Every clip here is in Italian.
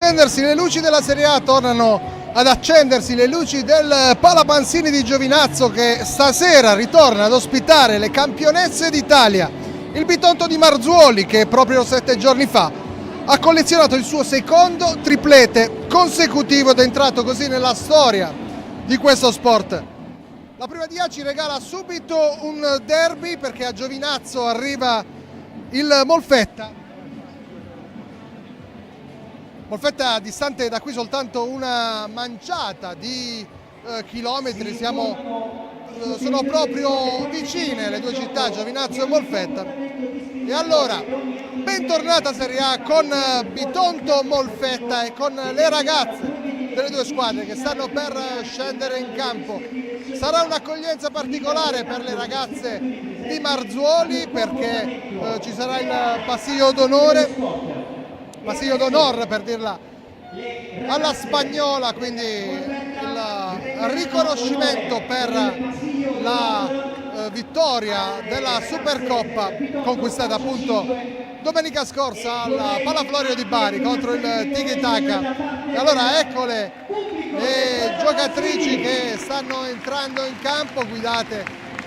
Accendersi le luci della Serie A, tornano ad accendersi le luci del Palapansini di Giovinazzo, che stasera ritorna ad ospitare le campionesse d'Italia. Il Bitonto di Marzuoli, che proprio 7 giorni fa ha collezionato il suo secondo triplete consecutivo ed è entrato così nella storia di questo sport. La Prima D ci regala subito un derby, perché a Giovinazzo arriva il Molfetta. Molfetta distante da qui soltanto una manciata di chilometri, sono proprio vicine le due città, Giovinazzo e Molfetta. E allora, bentornata Serie A con Bitonto Molfetta e con le ragazze delle due squadre che stanno per scendere in campo. Sarà un'accoglienza particolare per le ragazze di Marzuoli, perché ci sarà il pasillo d'onore per dirla alla spagnola, quindi il riconoscimento per la vittoria della Supercoppa conquistata appunto domenica scorsa al Palaflorio di Bari contro il Tiki Taka. E allora eccole le giocatrici che stanno entrando in campo, guidate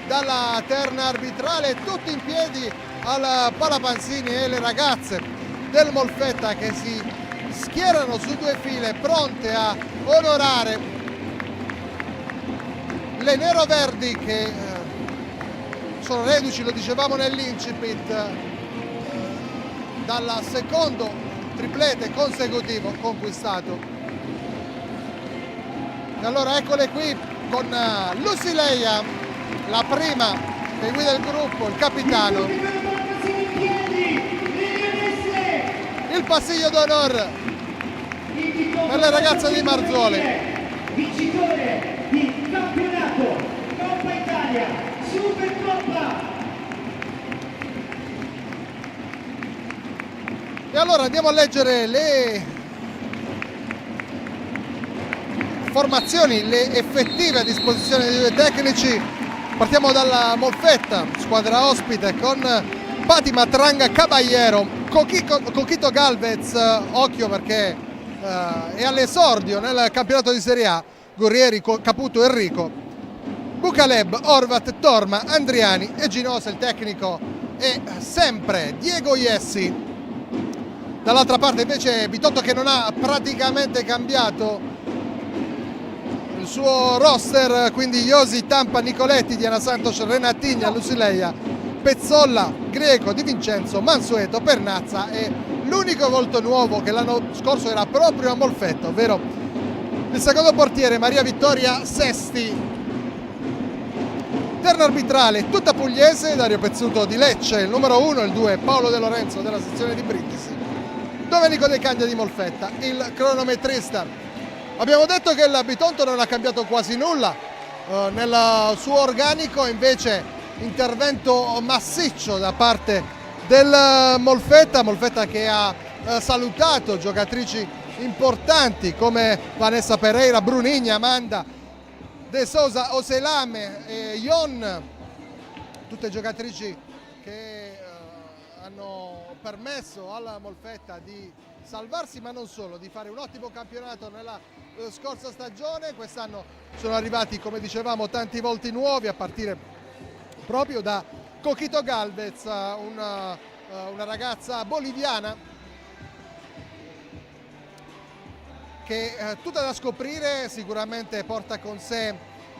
dalla terna arbitrale, tutti in piedi al Palapansini, e le ragazze del Molfetta che si schierano su due file pronte a onorare le neroverdi che sono reduci, lo dicevamo nell'incipit, dal secondo triplete consecutivo conquistato. E allora eccole qui con Lucileia, la prima che guida il gruppo, il capitano. Il pasillo d'onore per le ragazze di Marzuoli. Vincitore di campionato Coppa Italia Supercoppa. E allora andiamo a leggere le formazioni, le effettive a disposizione dei due tecnici. Partiamo dalla Molfetta, squadra ospite con Fatima Tranga Caballero, Coquito Galvez, occhio perché è all'esordio nel campionato di Serie A, Gurrieri, Caputo, Enrico, Bucaleb, Orvat, Torma, Andriani e Ginosa. Il tecnico è sempre Diego Iessi. Dall'altra parte invece Bitonto, che non ha praticamente cambiato il suo roster, quindi Iosi, Tampa, Nicoletti, Diana Santos, Renatigna, Lucileia, Pezzolla, Greco, Di Vincenzo, Mansueto, Pernazza, e l'unico volto nuovo che l'anno scorso era proprio a Molfetta, ovvero il secondo portiere Maria Vittoria Sesti. Terno arbitrale tutta pugliese, Dario Pezzuto di Lecce, il numero 1, il 2 Paolo De Lorenzo della sezione di Brindisi, Domenico De Candia di Molfetta, il cronometrista. Abbiamo detto che il Bitonto non ha cambiato quasi nulla nel suo organico, invece intervento massiccio da parte del Molfetta che ha salutato giocatrici importanti come Vanessa Pereira, Brunigna, Amanda, De Sosa, Oselame e Ion, tutte giocatrici che hanno permesso alla Molfetta di salvarsi, ma non solo, di fare un ottimo campionato nella scorsa stagione. Quest'anno sono arrivati, come dicevamo, tanti volti nuovi, a partire proprio da Coquito Galvez, una ragazza boliviana che tutta da scoprire, sicuramente porta con sé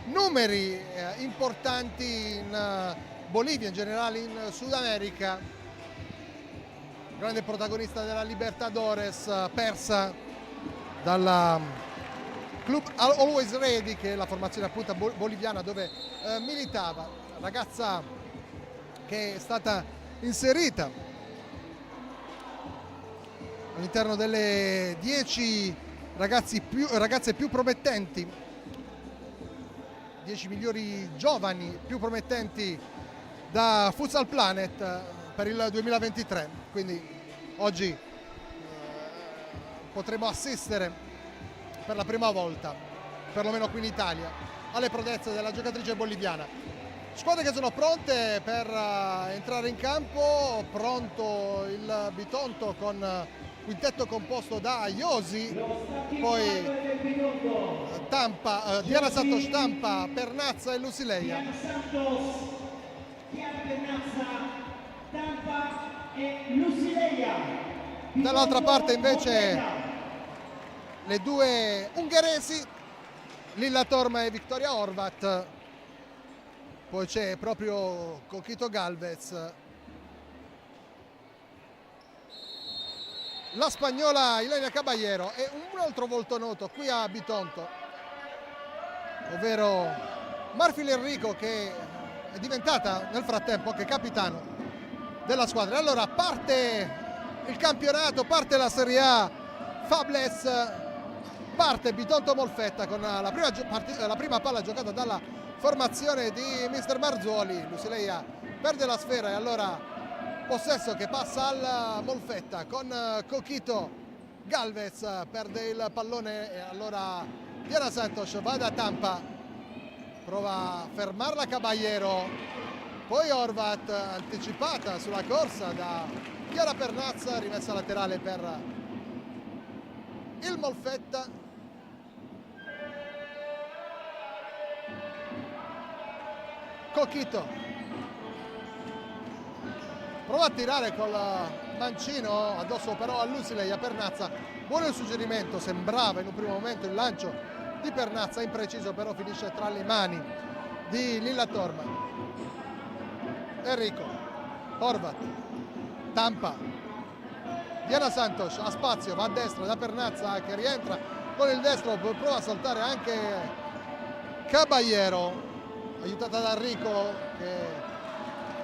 numeri importanti in Bolivia, in generale in Sud America. Grande protagonista della Libertadores, persa dalla Club Always Ready, che è la formazione appunto boliviana dove militava. Ragazza che è stata inserita all'interno delle 10 ragazze più promettenti, 10 migliori giovani più promettenti da Futsal Planet per il 2023. Quindi oggi potremo assistere per la prima volta, perlomeno qui in Italia, alle prodezze della giocatrice boliviana. Squadre che sono pronte per entrare in campo, pronto il Bitonto con quintetto composto da Iosi, poi Tampa, Diana Santos, Tampa, Pernazza e Lusileia. Diana Santos, Diana Pernazza, Tampa e Lusileia. Dall'altra parte invece le due ungheresi, Lilla Torma e Victoria Horvat. Poi c'è proprio Coquito Galvez, la spagnola Ilenia Caballero e un altro volto noto qui a Bitonto, ovvero Marfil Enrico, che è diventata nel frattempo anche capitano della squadra. Allora parte il campionato, parte la Serie A Fables, parte Bitonto Molfetta con la prima palla giocata dalla formazione di mister Marzoli. Lusileia perde la sfera e allora possesso che passa al Molfetta con Coquito Galvez, perde il pallone e allora Diana Santos va da Tampa, prova a fermarla Caballero, poi Horvat anticipata sulla corsa da Chiara Pernazza, rimessa laterale per il Molfetta. Coquito prova a tirare col mancino addosso però a Lusileia. Pernazza, buono il suggerimento, sembrava in un primo momento il lancio di Pernazza, impreciso però finisce tra le mani di Lilla Torma. Enrico, Horvat, Tampa, Diana Santos a spazio, va a destra da Pernazza che rientra con il destro, prova a saltare anche Caballero, aiutata da Enrico che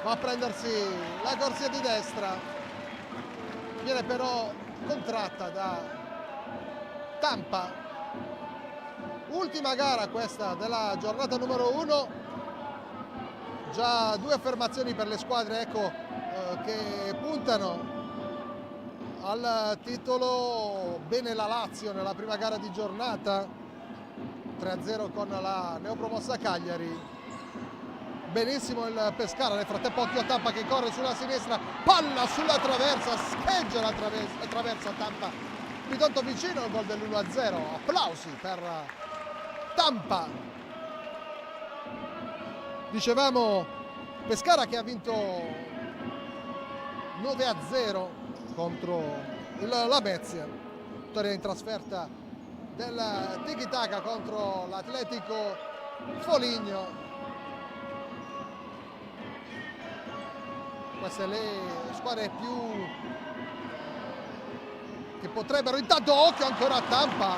va a prendersi la corsia di destra, viene però contratta da Tampa. Ultima gara questa della giornata numero 1, già 2 affermazioni per le squadre, ecco, che puntano al titolo. Bene la Lazio nella prima gara di giornata, 3-0 con la neopromossa Cagliari. Benissimo il Pescara, nel frattempo occhio a Tampa che corre sulla sinistra, palla sulla traversa, scheggia la traversa Tampa. Bitonto vicino al gol dell'1-0, applausi per Tampa. Dicevamo Pescara che ha vinto 9-0 contro la Lamezia, vittoria in trasferta del Tiki Taka contro l'Atletico Foligno. Queste le squadre più che potrebbero, intanto occhio ancora a Tampa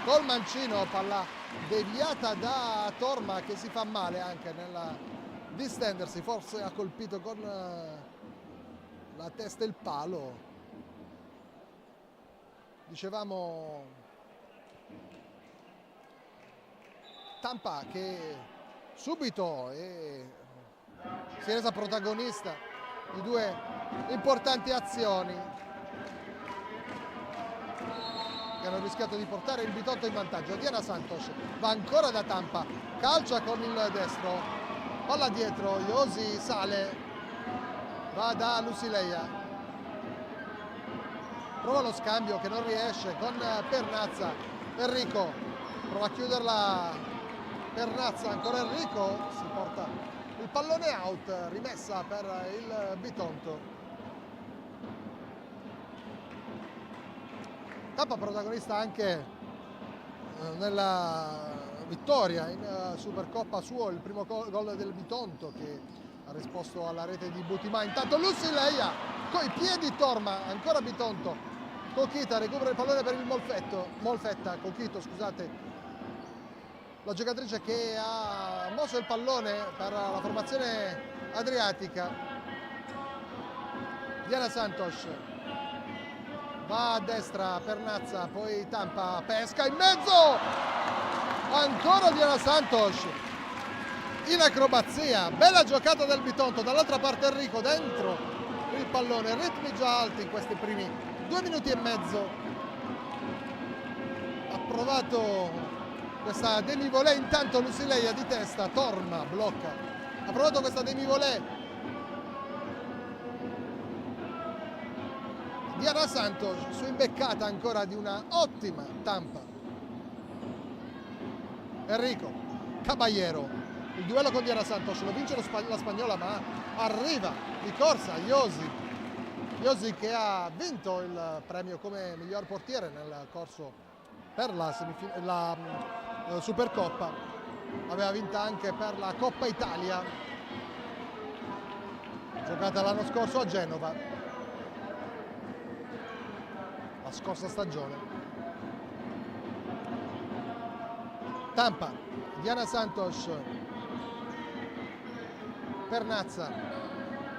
col mancino, palla deviata da Torma che si fa male anche nel distendersi, forse ha colpito con la testa il palo. Dicevamo Tampa che subito si è resa protagonista di 2 importanti azioni che hanno rischiato di portare il Bitonto in vantaggio. Diana Santos va ancora da Tampa, calcia con il destro, palla dietro, Iosi sale, va da Lusileia, prova lo scambio che non riesce con Pernazza. Enrico prova a chiuderla, Pernazza, ancora Enrico, si porta il pallone out, rimessa per il Bitonto. Tampa protagonista anche nella vittoria in Supercoppa suo, il primo gol del Bitonto che ha risposto alla rete di Butimà. Intanto Lusileia coi piedi Torma, ancora Bitonto, Coquita recupera il pallone per il Molfetta, Coquito scusate, la giocatrice che ha mosso il pallone per la formazione adriatica. Diana Santos va a destra, Pernazza, poi Tampa, pesca in mezzo, ancora Diana Santos in acrobazia, bella giocata del Bitonto. Dall'altra parte Enrico dentro il pallone, ritmi già alti in questi primi 2 minuti e mezzo. Ha provato questa demi-volée, intanto Lusileia di testa, Torma blocca, ha provato questa demi-volée Diana Santos su imbeccata ancora di una ottima Tampa. Enrico Caballero, il duello con Diana Santos, lo vince la spagnola, ma arriva di corsa Josi che ha vinto il premio come miglior portiere nel corso per la Supercoppa, aveva vinta anche per la Coppa Italia giocata l'anno scorso a Genova, la scorsa stagione. Tampa, Diana Santos, Pernazza,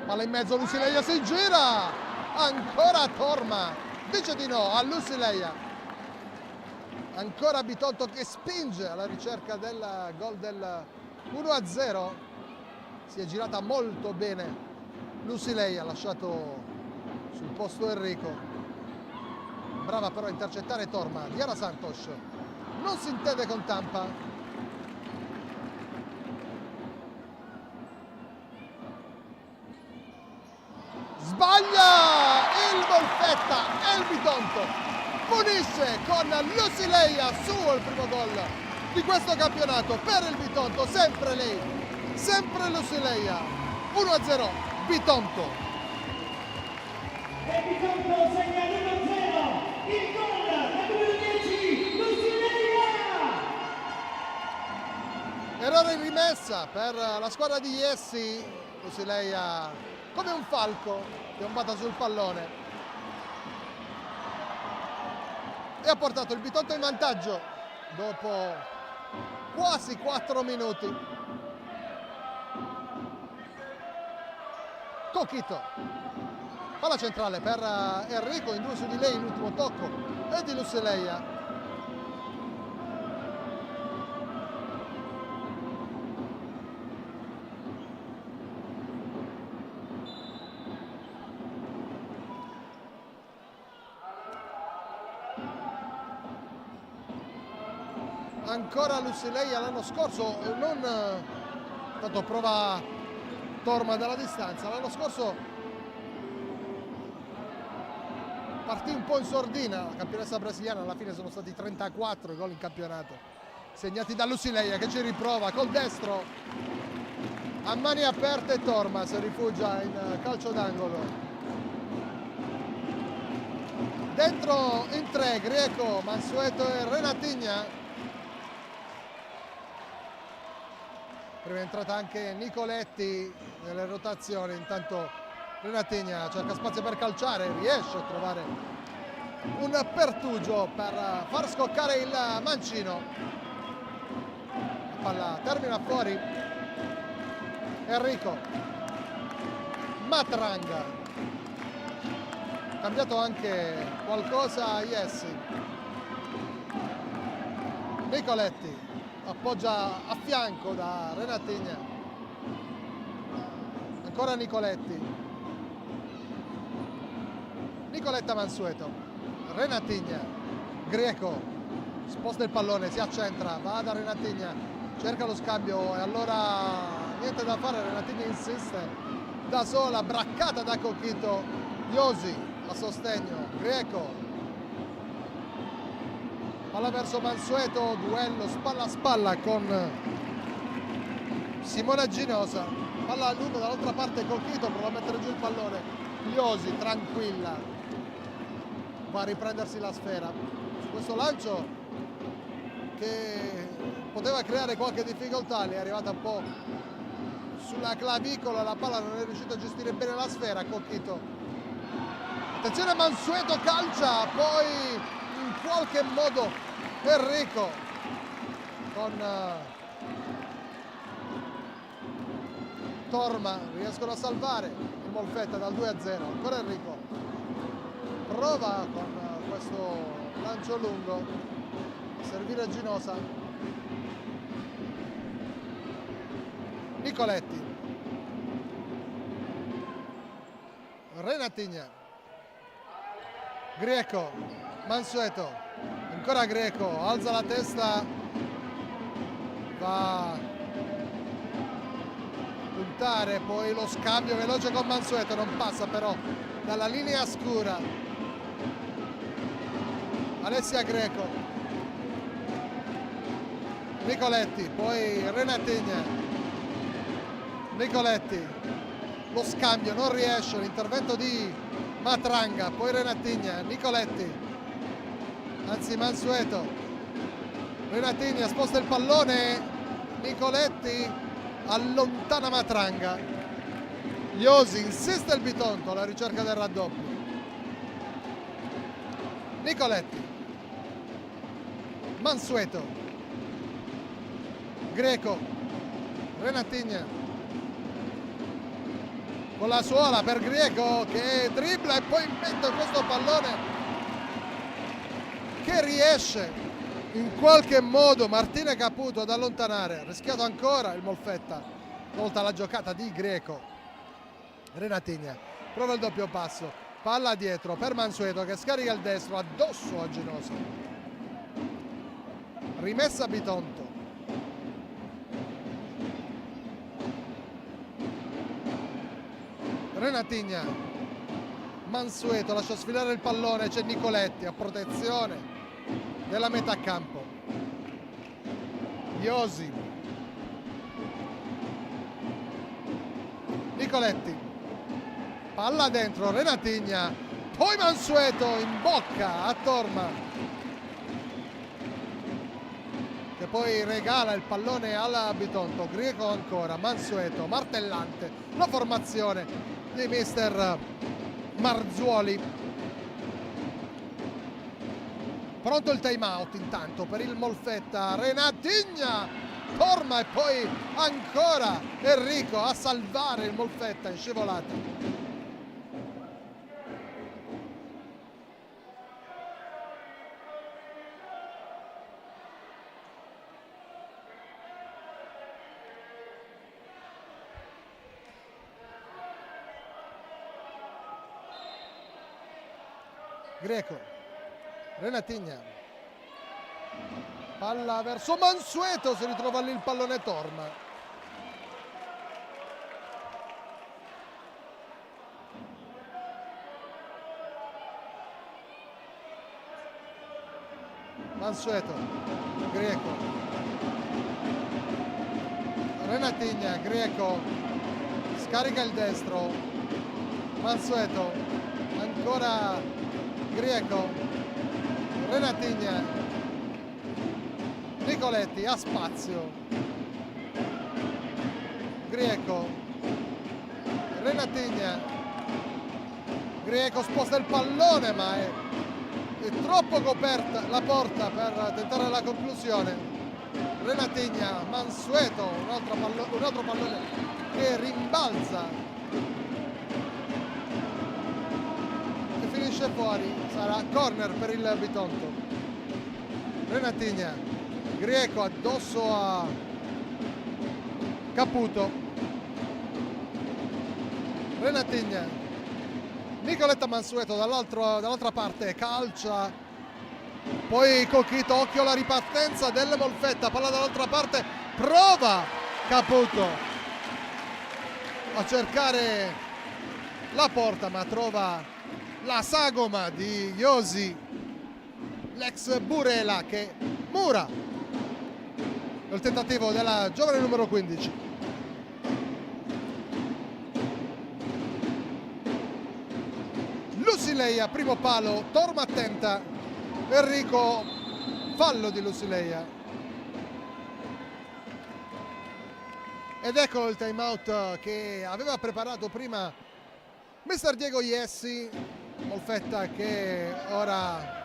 palla in mezzo, Lusileia si gira, ancora Torma, dice di no a Lusileia, ancora Bitonto che spinge alla ricerca del gol del 1-0, si è girata molto bene Lusileia, ha lasciato sul posto Enrico, brava però a intercettare Torma. Diana Santos non si intende con Tampa, sbaglia il Molfetta e il Bitonto punisce con Lusileia il primo gol di questo campionato per il Bitonto, sempre lei, sempre Lusileia. 1-0 Bitonto. E Bitonto segna l'1-0, il gol del numero 10, Lusileia! Errore in rimessa per la squadra di Iessi, Lusileia come un falco piombata sul pallone e ha portato il Bitonto in vantaggio dopo quasi 4 minuti. Coquito, palla centrale per Enrico, in due su di lei l'ultimo tocco e di Lusileia. Ancora Lusileia l'anno scorso, non tanto prova Torma dalla distanza, l'anno scorso partì un po' in sordina la campionessa brasiliana, alla fine sono stati 34 i gol in campionato segnati da Lusileia che ci riprova col destro a mani aperte. Torma si rifugia in calcio d'angolo, dentro in tre Greco, Mansueto e Renatigna. Prima è entrata anche Nicoletti nelle rotazioni, intanto Renatigna cerca spazio per calciare, riesce a trovare un pertugio per far scoccare il mancino. La palla termina fuori. Enrico Matranga, cambiato anche qualcosa a Iessi. Nicoletti appoggia a fianco da Renatigna, ancora Nicoletti, Nicoletta Mansueto, Renatigna, Greco, sposta il pallone, si accentra, va da Renatigna, cerca lo scambio e allora niente da fare, Renatigna insiste da sola, braccata da Coquito, Josi a sostegno, Greco, palla verso Mansueto, duello spalla a spalla con Simona Ginosa, palla a lungo dall'altra parte Coquito, prova a mettere giù il pallone, Josi tranquilla, va a riprendersi la sfera. Su questo lancio che poteva creare qualche difficoltà, le è arrivata un po' sulla clavicola, la palla non è riuscito a gestire bene la sfera, Coquito. Attenzione Mansueto, calcia, poi in qualche modo Enrico con Torma riescono a salvare il Molfetta dal 2-0. Ancora Enrico prova con questo lancio lungo a servire Ginosa. Nicoletti, Renatigna, Greco, Mansueto, ancora Greco, alza la testa, va a puntare, poi lo scambio veloce con Mansueto, non passa però dalla linea scura Alessia Greco, Nicoletti, poi Renatigna, Nicoletti, lo scambio non riesce, l'intervento di Matranga, poi Renatigna, Nicoletti, anzi Mansueto, Renatigna sposta il pallone, Nicoletti allontana Matranga, Iosi insiste il Bitonto alla ricerca del raddoppio, Nicoletti, Mansueto, Greco, Renatigna con la suola per Greco che dribbla e poi mette questo pallone che riesce in qualche modo Martina Caputo ad allontanare. Rischiato ancora il Molfetta, volta la giocata di Greco. Renatigna prova il doppio passo, palla dietro per Mansueto che scarica il destro addosso a Ginosa, rimessa Bitonto, Renatigna, Mansueto lascia sfilare il pallone, c'è Nicoletti a protezione della metà campo, Iosi, Nicoletti, palla dentro, Renatigna, poi Mansueto in bocca a Torma che poi regala il pallone alla Bitonto, Greco ancora, Mansueto, martellante la formazione di mister Marzuoli. Pronto il time out intanto per il Molfetta, Renatigna, Torma e poi ancora Enrico a salvare il Molfetta in scivolata. Greco, Renatigna, palla verso Mansueto, si ritrova lì il pallone Torma. Mansueto, Greco, Renatigna, Greco, scarica il destro, Mansueto, ancora Greco, Renatigna, Nicoletti ha spazio, Greco, Renatigna, Greco sposta il pallone ma è troppo coperta la porta per tentare la conclusione, Renatigna, Mansueto, un altro pallone che rimbalza finisce fuori, sarà corner per il Bitonto. Renatigna, Greco addosso a Caputo, Renatigna, Nicoletta Mansueto dall'altra parte calcia, poi Cocchito, occhio alla ripartenza del Molfetta, palla dall'altra parte, prova Caputo a cercare la porta ma trova la sagoma di Iosi, l'ex Burela che mura il tentativo della giovane numero 15. Lusileia, primo palo, Torma attenta, Enrico, fallo di Lusileia. Ed eccolo il time out che aveva preparato prima mister Diego Iessi. Molfetta che ora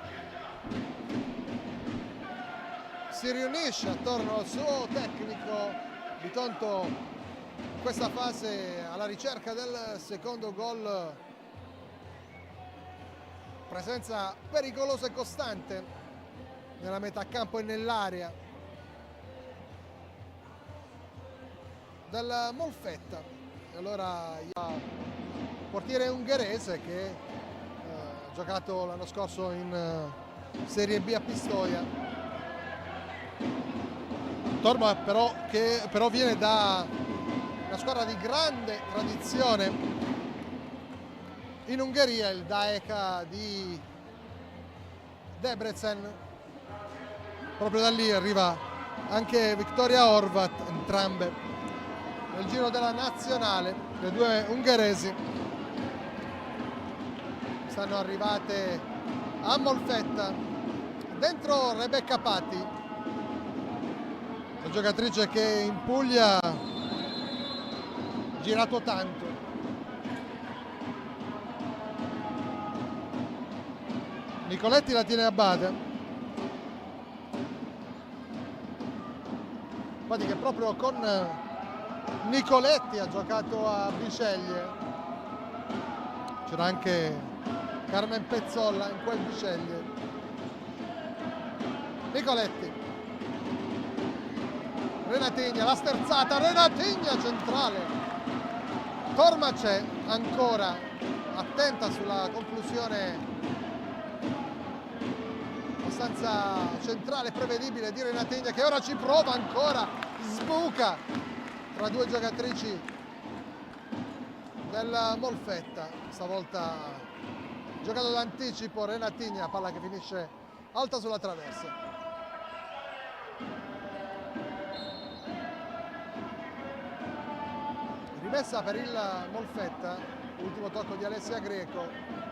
si riunisce attorno al suo tecnico. Bitonto in questa fase alla ricerca del secondo gol, presenza pericolosa e costante nella metà campo e nell'area del Molfetta. E allora il portiere ungherese che ha giocato l'anno scorso in Serie B a Pistoia, Torma che però viene da una squadra di grande tradizione in Ungheria, il Daeka di Debrecen. Proprio da lì arriva anche Victoria Horvat, entrambe nel giro della nazionale, le due ungheresi stanno arrivate a Molfetta. Dentro Rebecca Patti, la giocatrice che in Puglia ha girato tanto. Nicoletti la tiene a bada. Infatti che proprio con Nicoletti ha giocato a Bisceglie. C'era anche Carmen Pezzolla in quel Bisceglie. Nicoletti. Renatigna, la sterzata, Renatigna centrale. Tormacè ancora attenta sulla conclusione abbastanza centrale, prevedibile di Renatigna, che ora ci prova ancora, sbuca tra due giocatrici del Molfetta. Stavolta giocato d'anticipo Renatigna, palla che finisce alta sulla traversa. Rimessa per il Molfetta, ultimo tocco di Alessia Greco.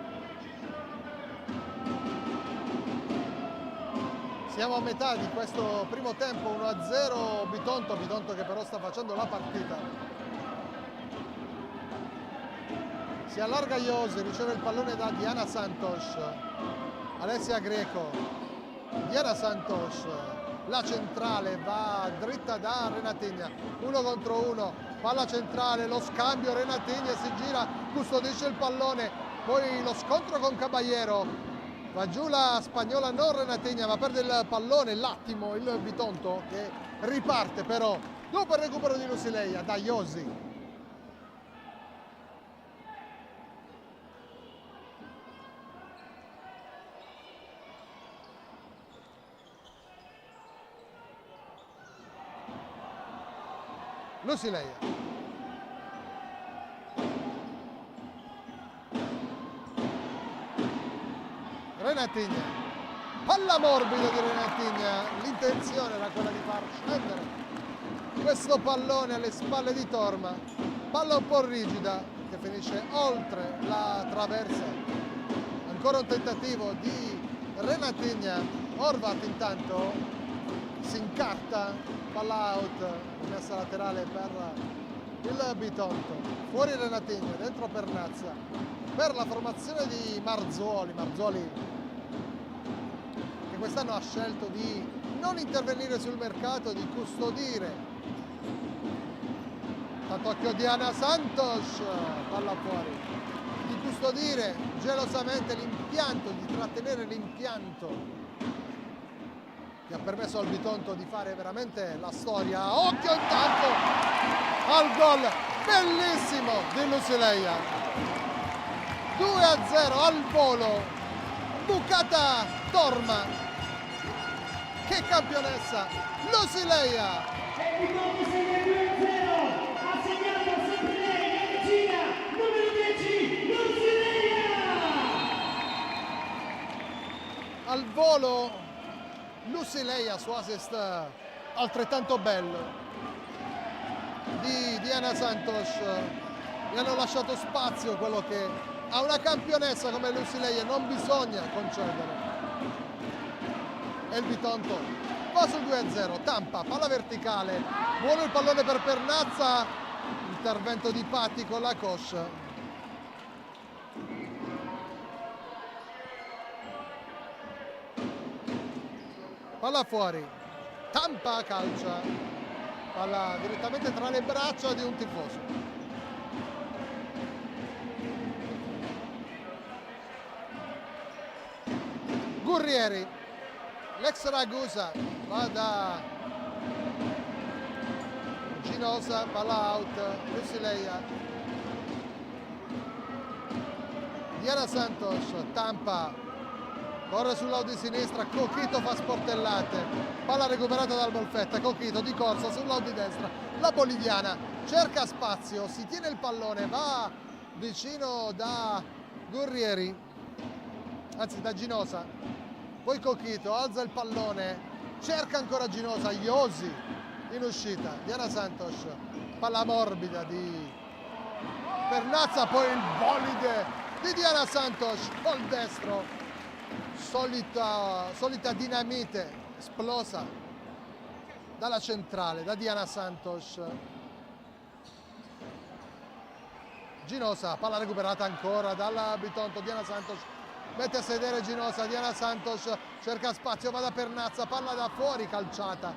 Siamo a metà di questo primo tempo, 1-0 Bitonto che però sta facendo la partita. Si allarga Iosi, riceve il pallone da Diana Santos. Alessia Greco, Diana Santos, la centrale va dritta da Renatigna, 1 contro 1, palla centrale, lo scambio, Renatigna si gira, custodisce il pallone, poi lo scontro con Caballero. Va giù la spagnola, non Renatigna, ma perde il pallone, l'attimo, il Bitonto che riparte però dopo il recupero di Lusileia da Iosi. Lusileia. Renatigna, palla morbida di Renatigna, l'intenzione era quella di far scendere questo pallone alle spalle di Torma, palla un po' rigida che finisce oltre la traversa, ancora un tentativo di Renatigna, Horvat intanto si incarta, palla out, messa laterale per il Bitonto, fuori Renatigna, dentro Pernazza, per la formazione di Marzoli che quest'anno ha scelto di non intervenire sul mercato, di custodire. Tanto occhio Diana Santos, palla fuori, di custodire gelosamente l'impianto, di trattenere l'impianto che ha permesso al Bitonto di fare veramente la storia. Occhio intanto al gol bellissimo di Lusileia, 2-0 al volo, bucata Torma, che campionessa Lusileia. E il Bitonto segna 2-0, ha segnato sempre lei, la vicina, numero 10, Lusileia. Al volo Lusileia su assist altrettanto bello di Diana Santos. Gli hanno lasciato spazio, quello che a una campionessa come Lusileia non bisogna concedere. E il Bitonto va sul 2-0, Tampa, palla verticale, buono il pallone per Pernazza, intervento di Patti con la coscia. Palla fuori, Tampa calcia, palla direttamente tra le braccia di un tifoso. Gurrieri, l'ex Ragusa, va da Ginosa, palla out, Lusileia. Diana Santos, Tampa, corre sul lato di sinistra, Cochito fa sportellate, palla recuperata dal Molfetta, Cochito di corsa sul lato di destra, la boliviana cerca spazio, si tiene il pallone, va vicino da Gurrieri, anzi da Ginosa, poi Coquito alza il pallone, cerca ancora Ginosa, Iosi in uscita, Diana Santos, palla morbida di Pernazza, poi il bolide di Diana Santos col destro, solita dinamite esplosa dalla centrale, da Diana Santos. Ginosa, palla recuperata ancora dalla Bitonto, Diana Santos mette a sedere Ginosa, Diana Santos cerca spazio, va da Pernazza, palla da fuori calciata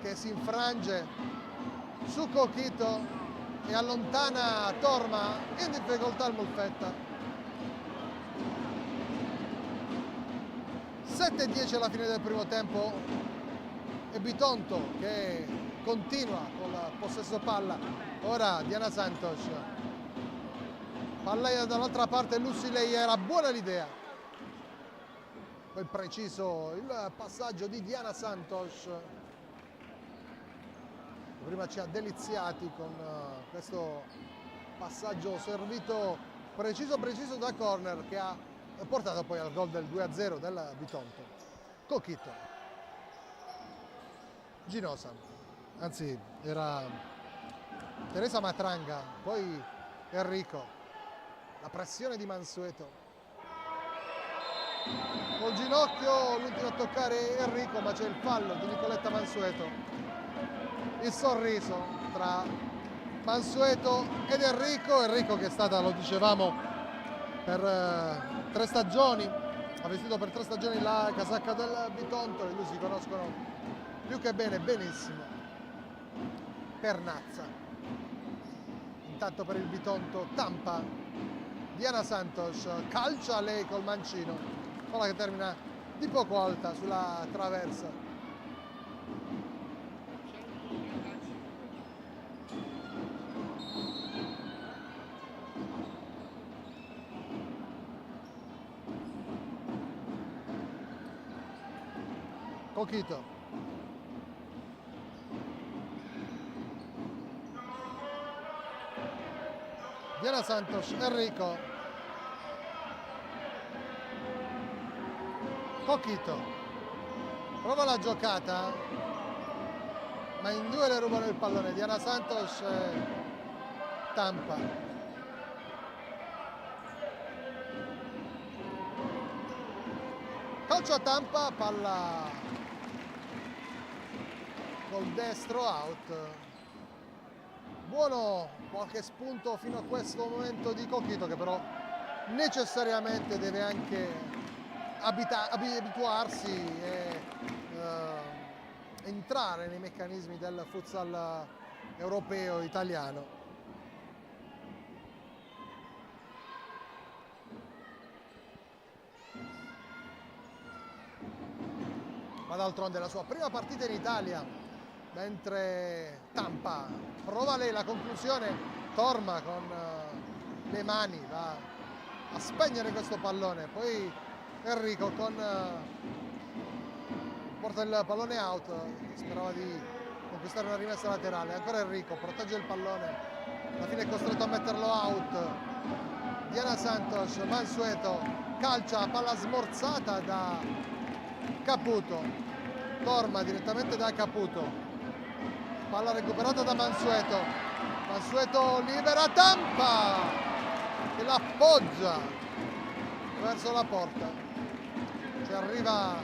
che si infrange su Coquito e allontana Torma in difficoltà il Molfetta. 7-10 alla fine del primo tempo e Bitonto che continua col possesso palla. Ora Diana Santos, palla dall'altra parte, Lucilei, era buona l'idea, quel preciso il passaggio di Diana Santos. Prima ci ha deliziati con questo passaggio servito preciso da corner che ha portato poi al gol del 2-0 del Bitonto. Coquito, Ginosa, anzi era Teresa Matranga, poi Enrico, la pressione di Mansueto, col ginocchio l'ultimo a toccare Enrico, ma c'è il fallo di Nicoletta Mansueto. Il sorriso tra Mansueto ed Enrico che è stata, lo dicevamo, per 3 stagioni, ha vestito per 3 stagioni la casacca del Bitonto e lui si conoscono più che bene, benissimo. Pernazza, intanto per il Bitonto Tampa, Diana Santos calcia lei col mancino, palla che termina di poco alta sulla traversa. Coquito, Diana Santos, Enrico, Coquito, prova la giocata, ma in 2 le rubano il pallone, Diana Santos e Tampa. Calcio a Tampa, palla col destro, out. Buono qualche spunto fino a questo momento di Coquito, che però necessariamente deve anche abituarsi e entrare nei meccanismi del futsal europeo italiano. Ma d'altronde è la sua prima partita in Italia, mentre Tampa prova lei la conclusione, Torma con le mani va a spegnere questo pallone, poi Enrico porta il pallone out, sperava di conquistare una rimessa laterale, ancora Enrico protegge il pallone, alla fine è costretto a metterlo out. Diana Santos, Mansueto calcia, palla smorzata da Caputo, Torma direttamente da Caputo, palla recuperata da Mansueto, Mansueto libera Tampa che l'appoggia verso la porta, ci arriva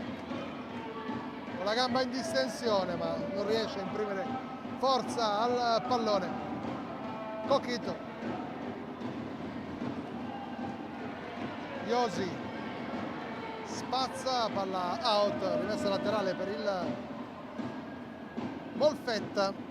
con la gamba in distensione ma non riesce a imprimere forza al pallone. Coquito, Iosi spazza, palla out, rimessa laterale per il Molfetta.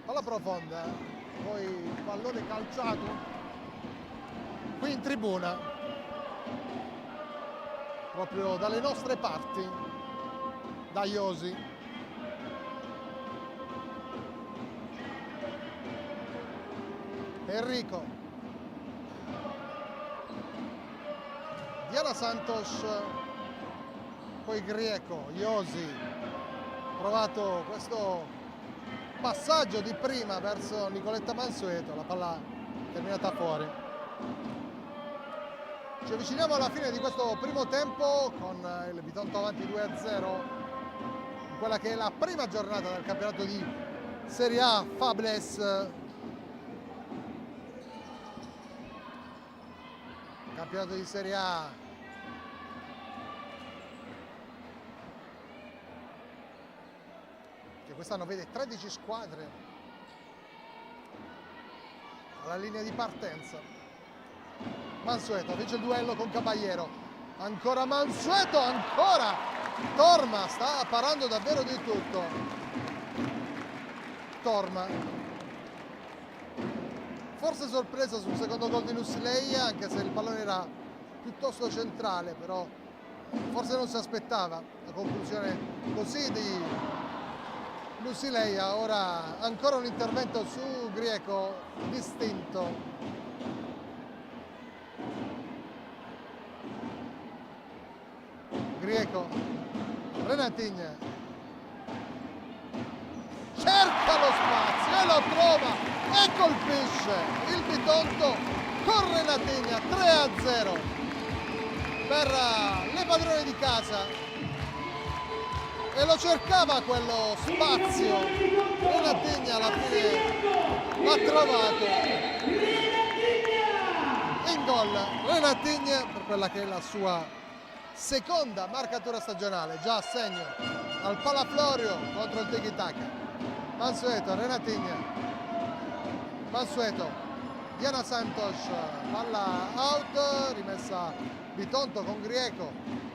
Palla profonda, poi pallone calciato qui in tribuna, proprio dalle nostre parti, da Iosi. Enrico, Diana Santos, poi Grieco, Iosi, provato questo passaggio di prima verso Nicoletta Mansueto, la palla terminata fuori. Ci avviciniamo alla fine di questo primo tempo con il Bitonto avanti 2-0 in quella che è la prima giornata del campionato di Serie A Fables. Campionato di Serie A che quest'anno vede 13 squadre alla linea di partenza. Mansueto vince il duello con Caballero, ancora Mansueto, ancora Torma, sta parando davvero di tutto. Torma forse sorpresa sul secondo gol di Nusileia, anche se il pallone era piuttosto centrale, però forse non si aspettava la conclusione così di Nusileia. Ora ancora un intervento su Grieco distinto. Grieco, Renatigna cerca lo spazio e lo trova e colpisce il Bitonto con Renatigna. 3-0 per le padrone di casa, e lo cercava quello spazio. Renatigna alla fine l'ha trovato in gol. Renatigna per quella che è la sua seconda marcatura stagionale, già a segno al Palaflorio contro il Tiki Taka. Mansueto, Renatigna, Mansueto, Diana Santos, palla out, rimessa Bitonto con Grieco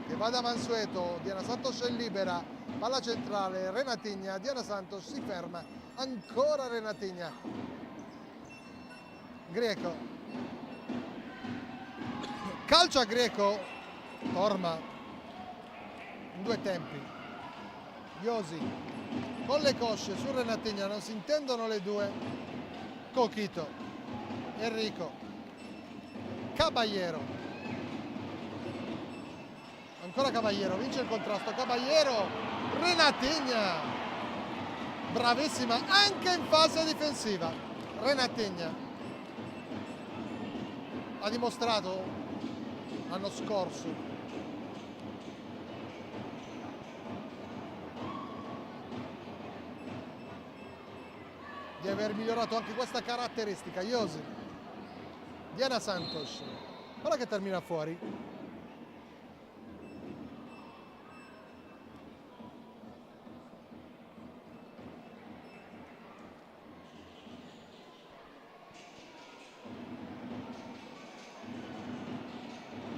che va da Mansueto, Diana Santos è libera, palla centrale, Renatigna, Diana Santos si ferma, ancora Renatigna, Grieco, calcio a Grieco, Torma in due tempi, Iosi con le cosce su Renatigna, non si intendono le due, Coquito, Enrico, Caballero, ancora Caballero, vince il contrasto, Caballero, Renatigna, bravissima anche in fase difensiva. Renatigna ha dimostrato l'anno scorso di aver migliorato anche questa caratteristica. Iosi, Diana Santos, ora che termina fuori,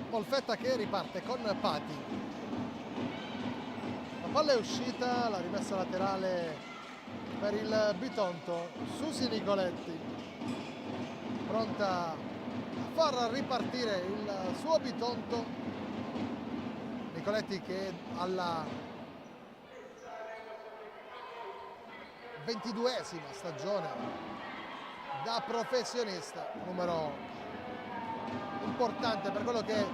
Molfetta che riparte con Pati, la palla è uscita, la rimessa laterale per il Bitonto, Susi Nicoletti pronta a far ripartire il suo Bitonto. Nicoletti che alla 22esima stagione da professionista, numero importante per quello che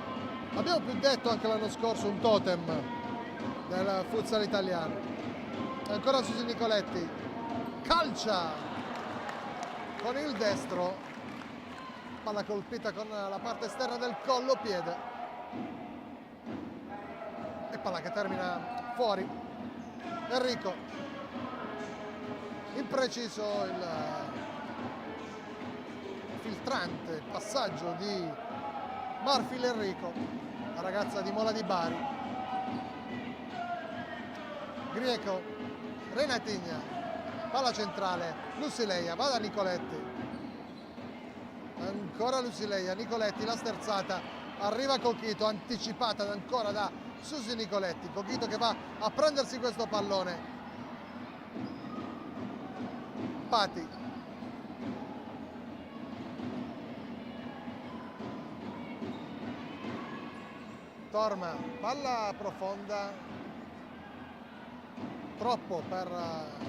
abbiamo più detto anche l'anno scorso, un totem del futsal italiano. Ancora Susi Nicoletti, calcia con il destro, palla colpita con la parte esterna del collo piede e palla che termina fuori. Enrico, impreciso il filtrante, il passaggio di Marfil Enrico, la ragazza di Mola di Bari. Grieco, Renatigna, palla centrale, Nusileia, va da Nicoletti, ancora Nusileia, Nicoletti, la sterzata, arriva Coquito, anticipata ancora da Susi Nicoletti, Coquito che va a prendersi questo pallone, Pati, Torma, palla profonda, troppo per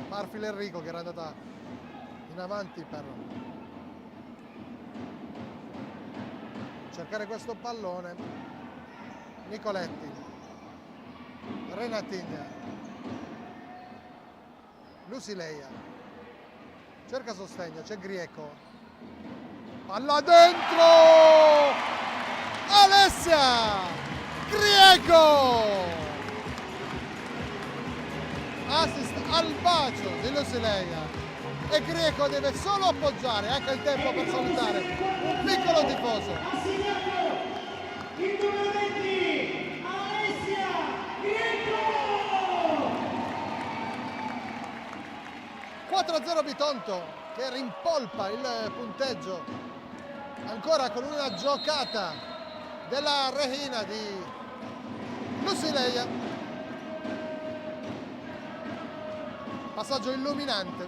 Marfil Enrico che era andata in avanti per cercare questo pallone. Nicoletti, Renatigna, Lusileia, cerca sostegno, c'è Grieco, palla dentro, Alessia Grieco, assist al bacio di Lusileia e Grieco deve solo appoggiare, anche il tempo per salutare un piccolo tifoso. Ha segnato il numero 20, Alessia Grieco! 4-0 Bitonto che rimpolpa il punteggio ancora con una giocata della Regina di Lusileia. Passaggio illuminante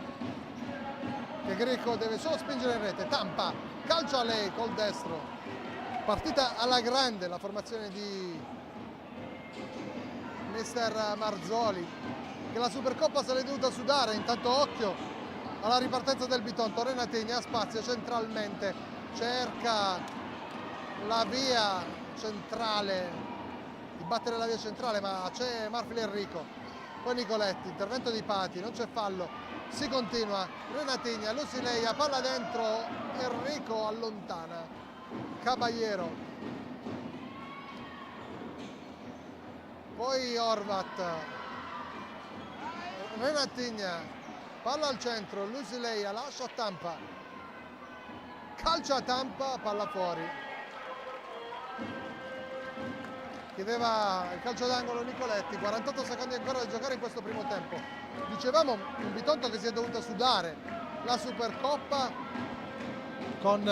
che Greco deve solo spingere in rete. Tampa, calcio a lei col destro. Partita alla grande la formazione di mister Marzoli, che la Supercoppa se l'è dovuta sudare. Intanto occhio alla ripartenza del Bitonto. Renatigna spazio centralmente, cerca la via centrale, di battere la via centrale, ma c'è Marfil Enrico. Poi Nicoletti, intervento di Pati, non c'è fallo, si continua. Renatigna, Lusileia, palla dentro, Enrico allontana, Caballero, poi Horvat, Renatigna, palla al centro, Lusileia lascia a Tampa, calcio a Tampa, palla fuori. Chiedeva il calcio d'angolo Nicoletti, 48 secondi ancora da giocare in questo primo tempo. Dicevamo un Bitonto che si è dovuta sudare la Supercoppa con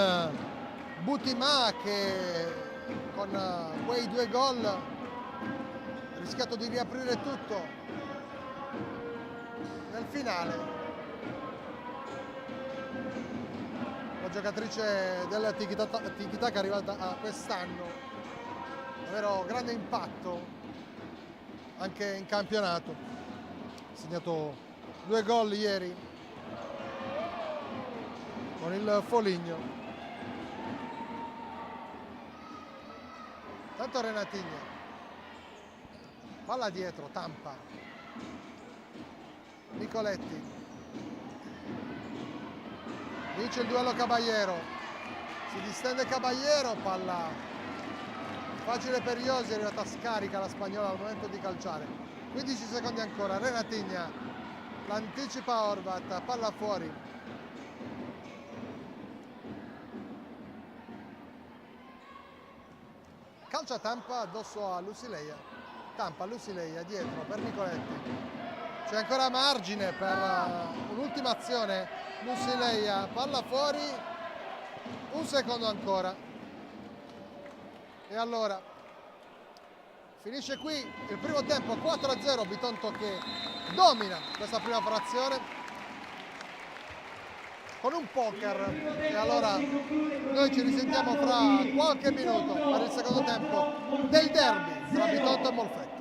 Butimà che con quei 2 gol ha rischiato di riaprire tutto nel finale. La giocatrice del Tiki-Taka arrivata a quest'anno, davvero grande impatto anche in campionato, ha segnato 2 gol ieri con il Foligno. Tanto Renatigna, palla dietro, Tampa, Nicoletti, vince il duello Caballero, si distende Caballero, palla facile per Iosi, è arrivata scarica la spagnola al momento di calciare. 15 secondi ancora, Renatigna, l'anticipa Horvat, palla fuori. Calcio a Tampa addosso a Lusileia. Tampa, Lusileia dietro per Nicoletti. C'è ancora margine per un'ultima azione. Lusileia, palla fuori, un secondo ancora. E allora finisce qui il primo tempo, 4-0, Bitonto che domina questa prima frazione con un poker. E allora noi ci risentiamo fra qualche minuto per il secondo tempo del derby tra Bitonto e Molfetta.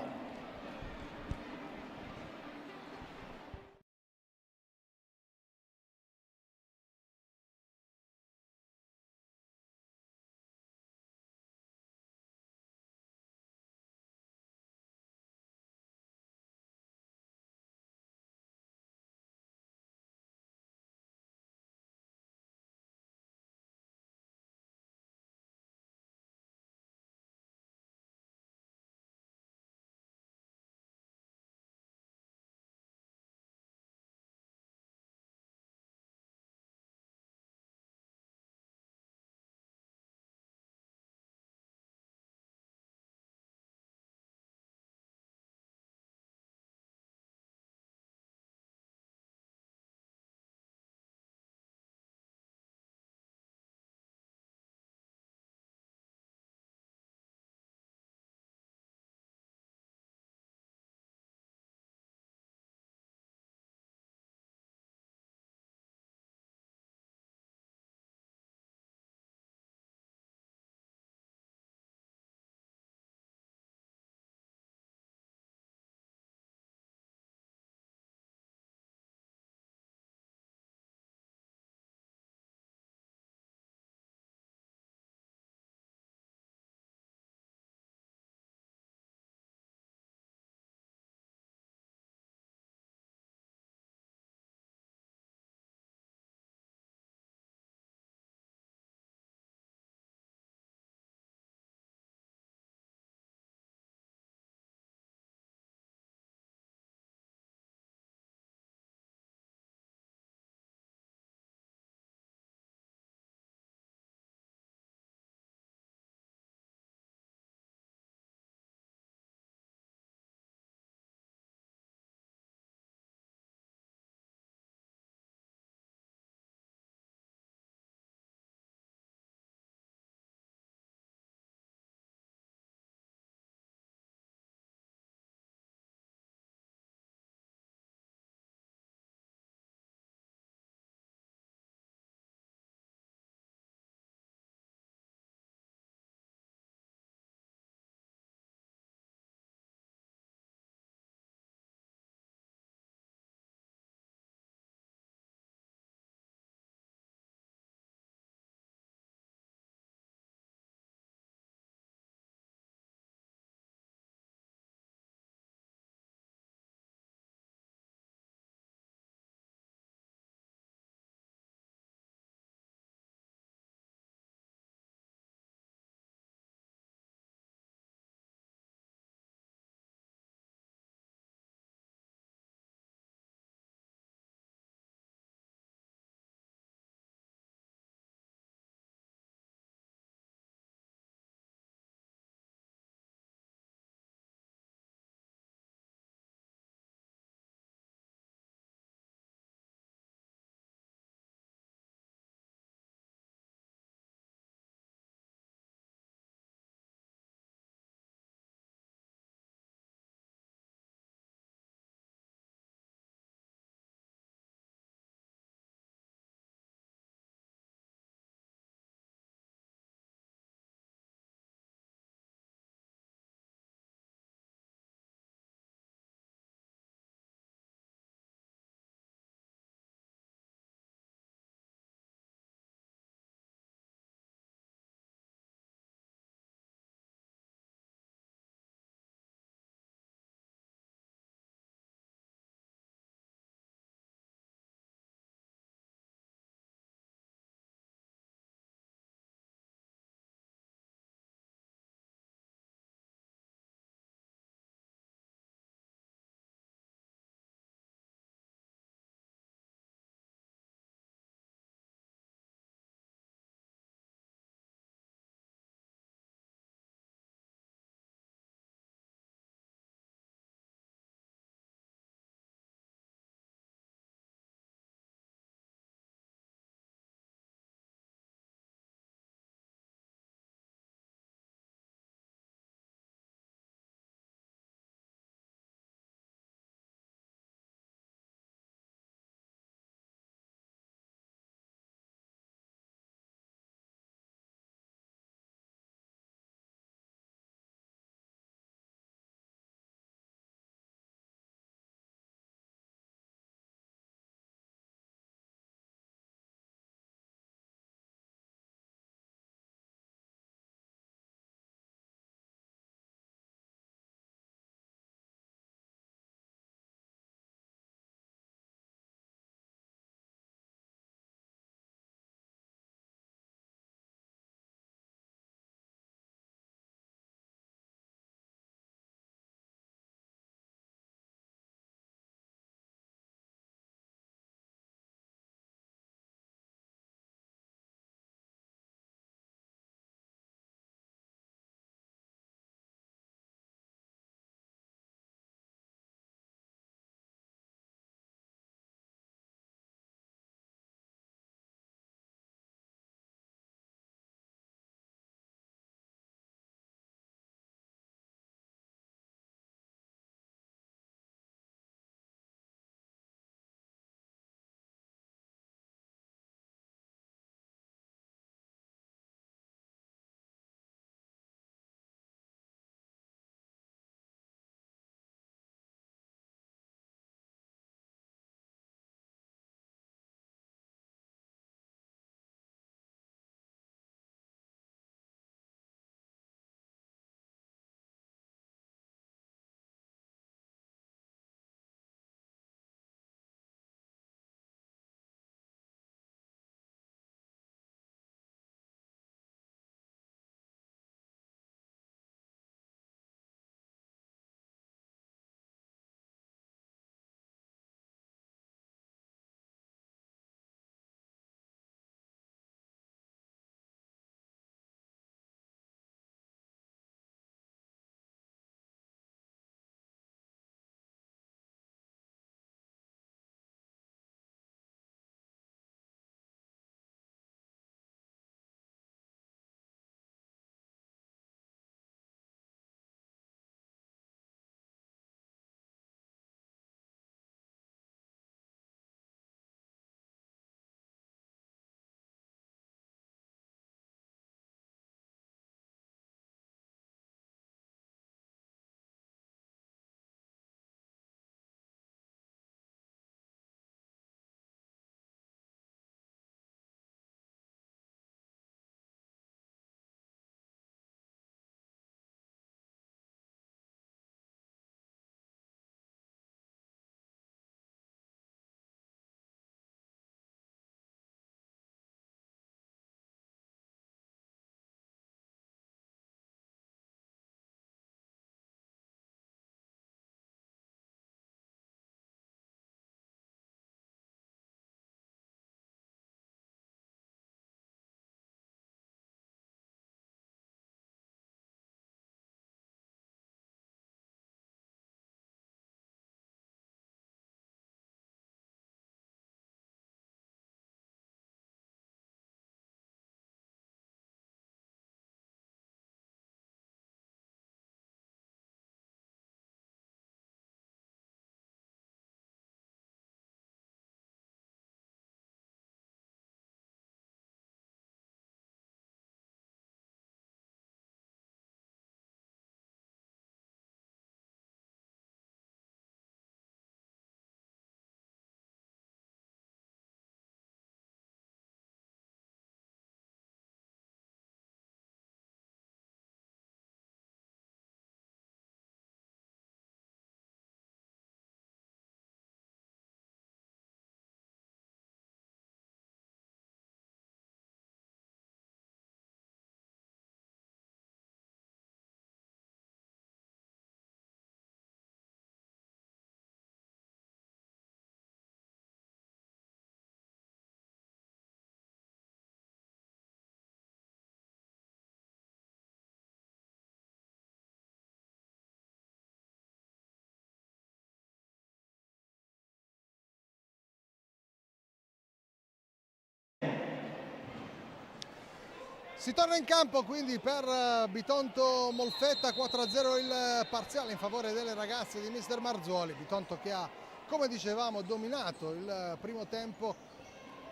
Si torna in campo quindi per Bitonto Molfetta, 4-0 il parziale in favore delle ragazze di mister Marzoli. Bitonto che ha, come dicevamo, dominato il primo tempo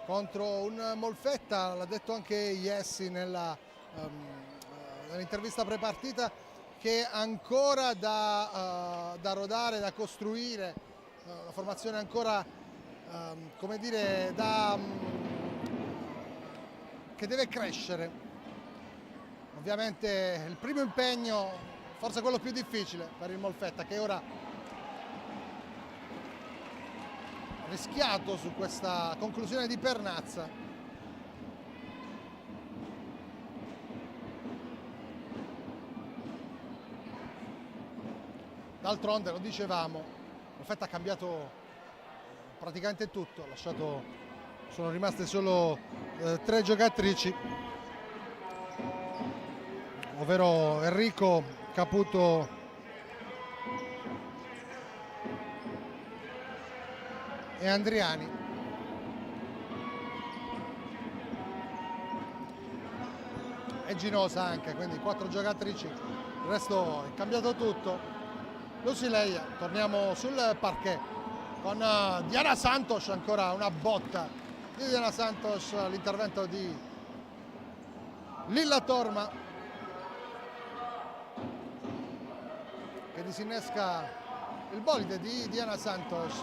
contro un Molfetta, l'ha detto anche Iessi nell'intervista prepartita, che ancora da rodare, da costruire, una formazione ancora come dire che deve crescere. Ovviamente il primo impegno, forse quello più difficile per il Molfetta, che ora ha rischiato su questa conclusione di Pernazza. D'altronde, lo dicevamo, Molfetta ha cambiato praticamente tutto, sono rimaste solo 3 giocatrici, ovvero Enrico, Caputo e Andriani. E Ginosa anche, quindi 4 giocatrici, il resto è cambiato tutto. Lucileia, torniamo sul parquet con Diana Santos, ancora una botta di Diana Santos, l'intervento di Lilla Torma che disinnesca il bolide di Diana Santos.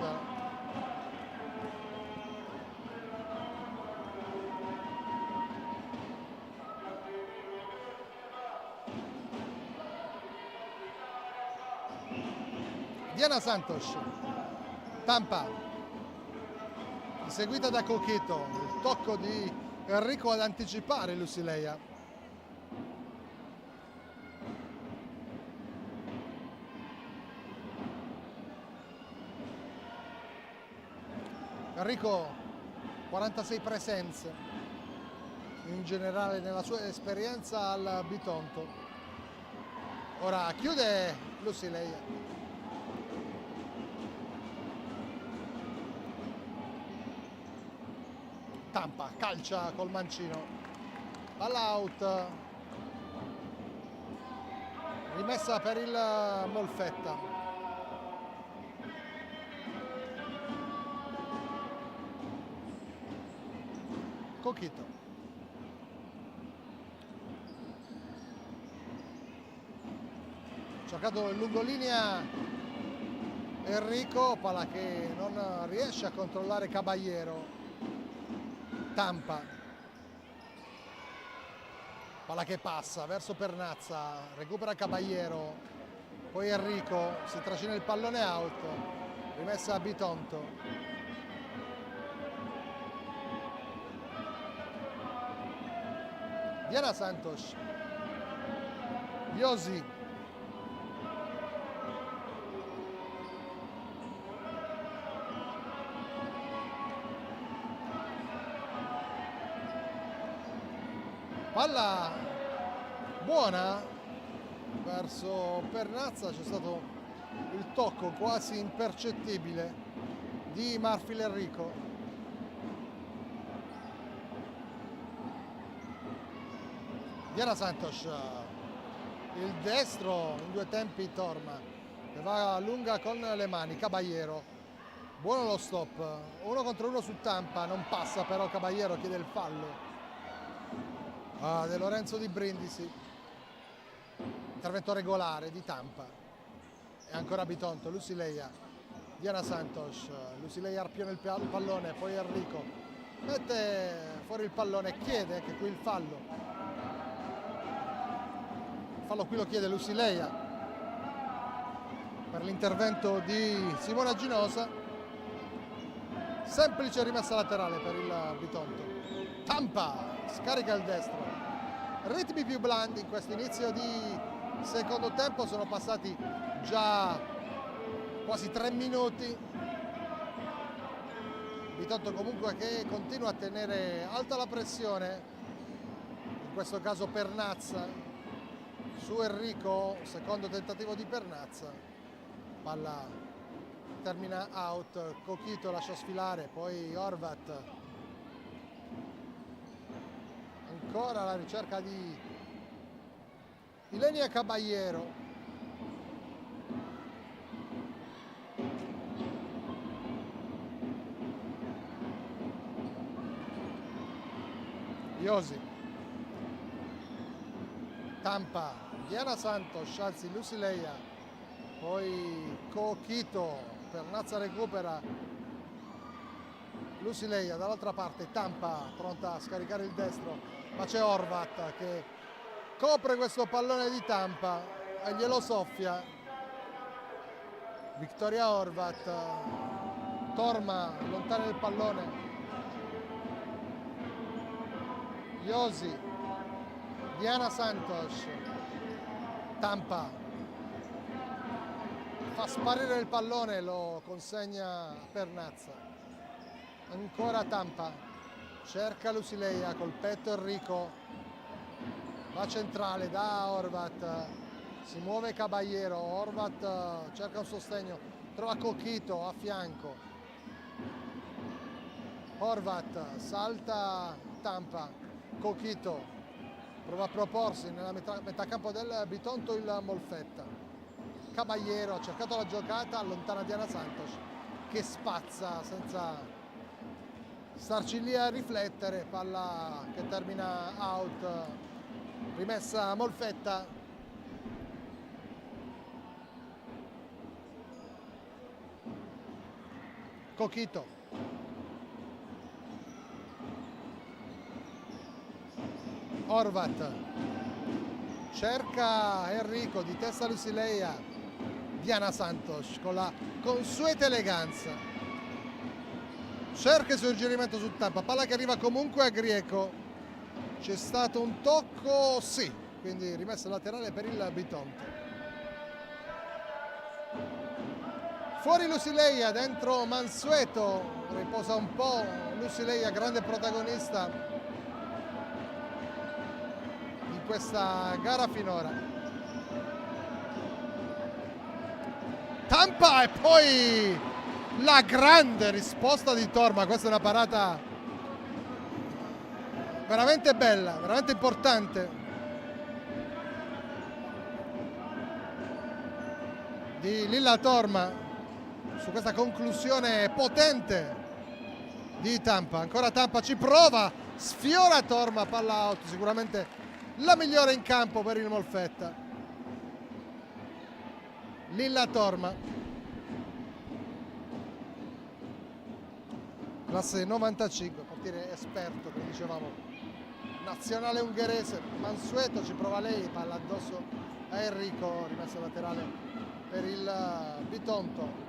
Diana Santos, Tampa, seguita da Coquito, il tocco di Enrico ad anticipare Lucileia. Enrico 46 presenze in generale nella sua esperienza al Bitonto. Ora chiude Lucileia. Tampa calcia col mancino, palla out, rimessa per il Molfetta. Coquito, giocato in lungolinea Enrico, palla che non riesce a controllare Caballero. Tampa, palla che passa verso Pernazza, recupera Caballero, poi Enrico, si trascina il pallone out, rimessa a Bitonto. Diana Santos, Iosi, palla buona verso Pernazza, c'è stato il tocco quasi impercettibile di Marfil Enrico. Diana Santos, il destro in 2 tempi Torma, che va lunga con le mani. Caballero, buono lo stop, 1 contro 1 su Tampa, non passa però Caballero, chiede il fallo. De Lorenzo di Brindisi, intervento regolare di Tampa. E ancora Bitonto, Lucileia, Diana Santos, Lucileia arpiona il pallone, poi Enrico mette fuori il pallone, chiede anche qui il fallo. Il fallo qui lo chiede Lucileia per l'intervento di Simona Ginosa. Semplice rimessa laterale per il Bitonto. Tampa scarica il destro. Ritmi più blandi in questo inizio di secondo tempo, sono passati già quasi 3 minuti. Bitonto comunque che continua a tenere alta la pressione, in questo caso Pernazza su Enrico, secondo tentativo di Pernazza, palla termina out, Coquito lascia sfilare, poi Horvat ancora la ricerca di Ilenia Caballero. Iosi, Tampa, Diana Santos, anzi Lucileia, poi Coquito, Pernazza recupera, Lucileia dall'altra parte, Tampa pronta a scaricare il destro, ma c'è Horvat che copre questo pallone di Tampa e glielo soffia. Victoria Horvat, Torma lontana del pallone, Iosi, Diana Santos, Tampa fa sparire il pallone, lo consegna a Pernazza, ancora Tampa, cerca Lucileia col petto Enrico, va centrale da Horvat, si muove Caballero, Horvat cerca un sostegno, trova Coquito a fianco, Horvat salta Tampa, Coquito prova a proporsi nella metà campo del Bitonto il Molfetta, Caballero ha cercato la giocata, allontana Diana Santos che spazza senza starci lì a riflettere, palla che termina out, rimessa a Molfetta. Coquito, Horvat cerca Enrico, di testa Lucileia, Diana Santos con la consueta eleganza cerca il suggerimento su Tampa, palla che arriva comunque a Grieco, c'è stato un tocco, sì, quindi rimessa laterale per il Bitonto. Fuori Lucileia, dentro Mansueto, riposa un po', Lucileia grande protagonista di questa gara finora. Tampa e poi la grande risposta di Torma, questa è una parata veramente bella, veramente importante di Lilla Torma su questa conclusione potente di Tampa. Ancora Tampa ci prova, sfiora Torma, palla out, sicuramente la migliore in campo per il Molfetta. Lilla Torma, classe 95, portiere esperto, come dicevamo, nazionale ungherese. Mansueto ci prova lei, palla addosso a Enrico, rimessa laterale per il Bitonto.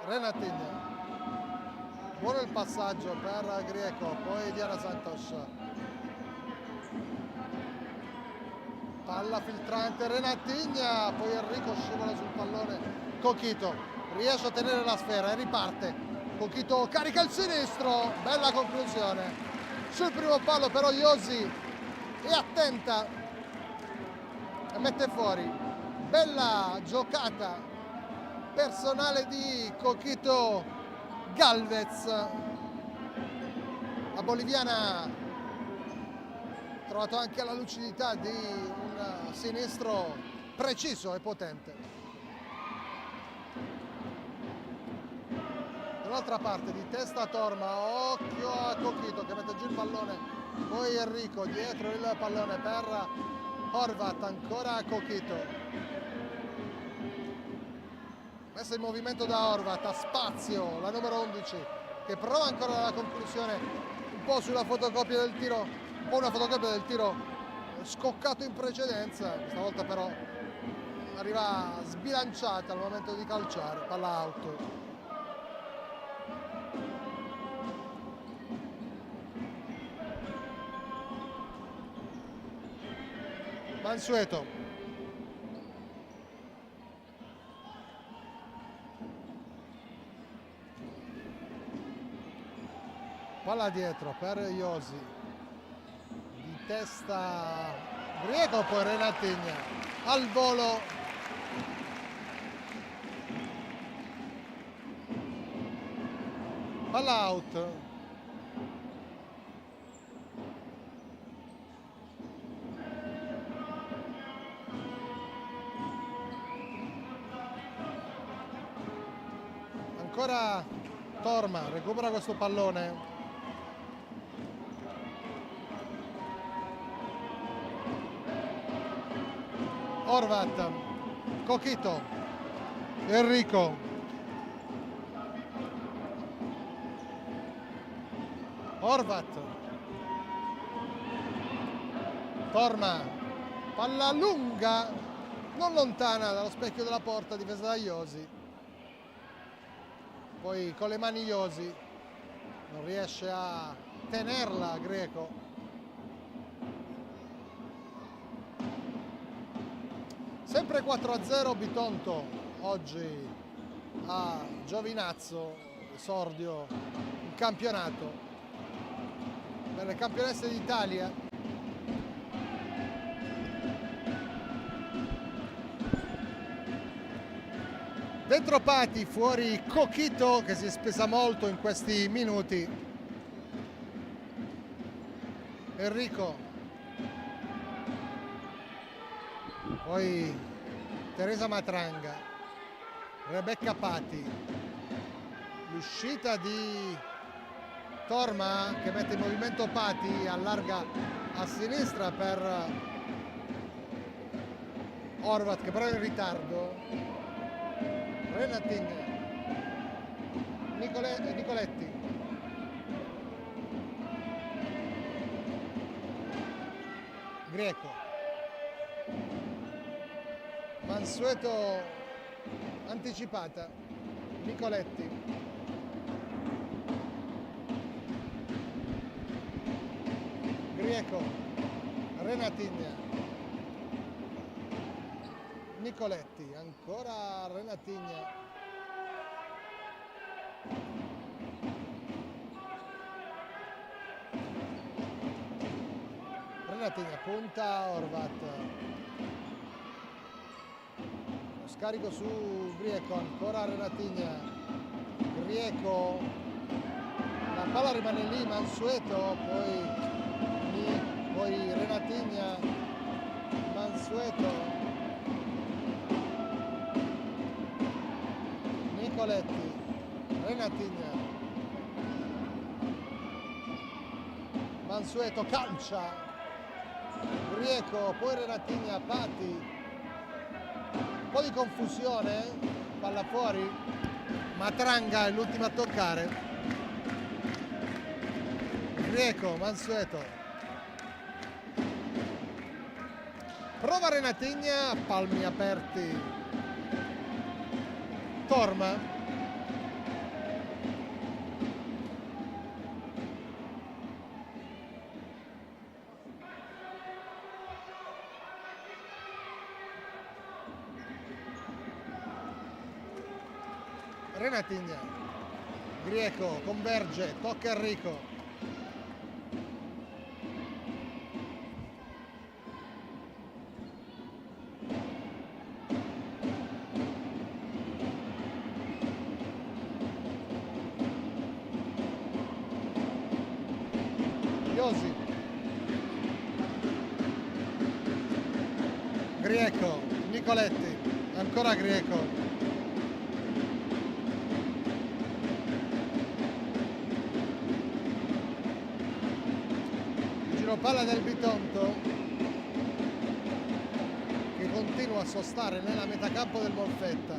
Renatigna, buono il passaggio per Grieco, poi Diana Santos, palla filtrante Renatigna, poi Enrico scivola sul pallone, Coquito riesce a tenere la sfera e riparte, Coquito carica il sinistro, bella conclusione sul primo palo, però Iosi è attenta e mette fuori, bella giocata personale di Coquito Galvez. La boliviana ha trovato anche la lucidità di un sinistro preciso e potente. Dall'altra parte di testa Torma, occhio a Coquito che mette giù il pallone, poi Enrico dietro il pallone per Horvat, ancora Coquito. Messa in movimento da Horvat, a spazio la numero 11 che prova ancora la conclusione, un po' sulla fotocopia del tiro, un po' una fotocopia del tiro scoccato in precedenza, questa volta però arriva sbilanciata al momento di calciare, palla out. Mansueto, palla dietro per Iosi, di testa Grieco, poi Renatigna al volo, palla out. ancora Torma, recupera questo pallone. Horvat, Coquito, Enrico, Horvat, Torma, palla lunga, non lontana dallo specchio della porta, difesa da Josi. Poi con le mani Josi non riesce a tenerla Greco. Sempre 4-0 Bitonto oggi a Giovinazzo, esordio in campionato per le campionesse d'Italia. Dentro Pati, fuori Coquito che si è spesa molto in questi minuti. Enrico. Poi Teresa Matranga. Rebecca Pati. L'uscita di Torma che mette in movimento Pati, allarga a sinistra per Horvat che però è in ritardo. Renatin, Nicoletti, Greco, Mansueto anticipata, Nicoletti, Greco, Renatin, Nicoletti, ancora Renatigna. Renatigna, punta Horvat. Lo scarico su Grieco, ancora Renatigna. Grieco. La palla rimane lì, Mansueto, poi Renatigna, Mansueto. Nicoletti, Renatigna, Mansueto calcia, Grieco, poi Renatigna, Pati, un po' di confusione, palla fuori, Matranga è l'ultima a toccare, Grieco, Mansueto, prova Renatigna, palmi aperti. Torma, Renatigna, Grieco, converge, tocca Enrico. Josi, Grieco, Nicoletti, ancora Grieco, giro palla del Bitonto che continua a sostare nella metà campo del Molfetta.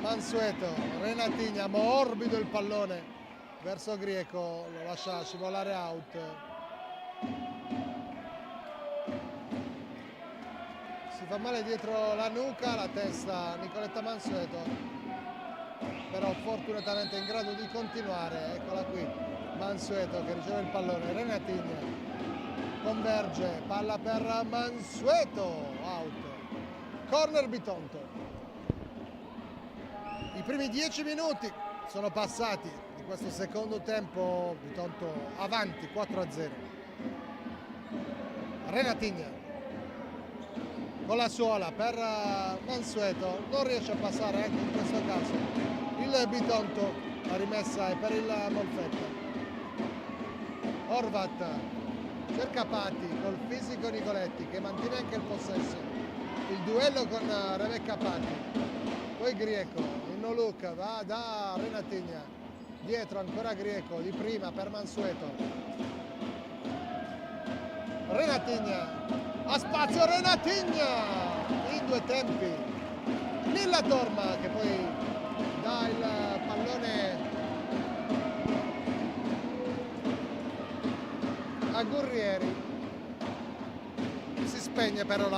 Mansueto, Renatigna, morbido il pallone verso Grieco, lo lascia scivolare out. Si fa male dietro la nuca, la testa Nicoletta Mansueto, però fortunatamente in grado di continuare. Eccola qui, Mansueto che riceve il pallone, Renatigna converge, palla per Mansueto, out. Corner Bitonto. I primi 10 minuti sono passati di questo secondo tempo, Bitonto avanti 4-0. Renatigna con la suola per Mansueto, non riesce a passare anche in questo caso il Bitonto, la rimessa è per il Molfetta. Horvat cerca Pati col fisico Nicoletti che mantiene anche il possesso, il duello con Rebecca Pati, poi Grieco in no look, va da Renatigna, dietro ancora Grieco, di prima per Mansueto. Renatigna, a spazio Renatigna, in due tempi. Lilla Torma che poi dà il pallone a Gurrieri. Si spegne però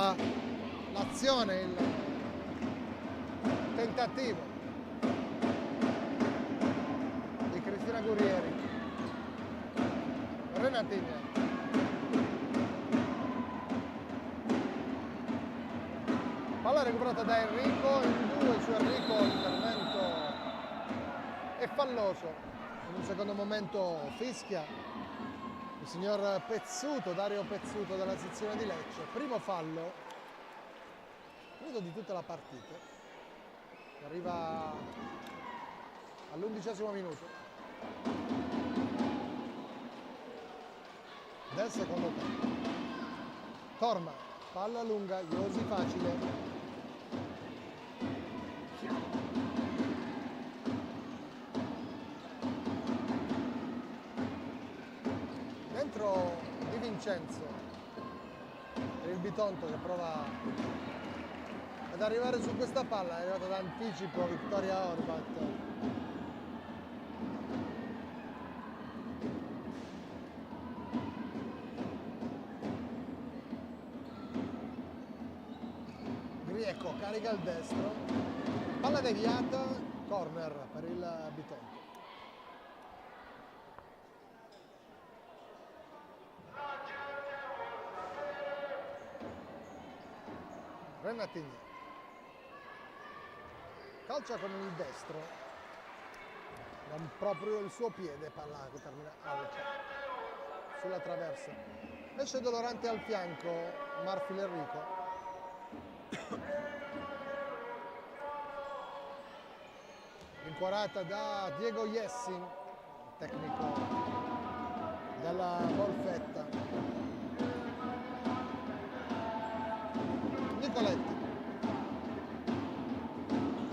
l'azione, il tentativo di Cristina Gurrieri. Renatigna, palla recuperata da Enrico, in due su Enrico, l'intervento è falloso. In un secondo momento fischia il signor Pezzuto, Dario Pezzuto della sezione di Lecce. Primo fallo, credo di tutta la partita, che arriva all'11° minuto del secondo tempo. Torma, palla lunga, Iosi facile. Dentro Di Vincenzo per il Bitonto che prova ad arrivare su questa palla, è arrivata d'anticipo Vittoria Orvat. Grieco carica il destro, palla deviata, corner per il Bitonto. Renatigna calcia con il destro, non proprio il suo piede, palla che termina alta sulla traversa. Esce dolorante al fianco Marfil Enrico. Inquadrata da Diego Jessin, tecnico della Molfetta. Nicoletti,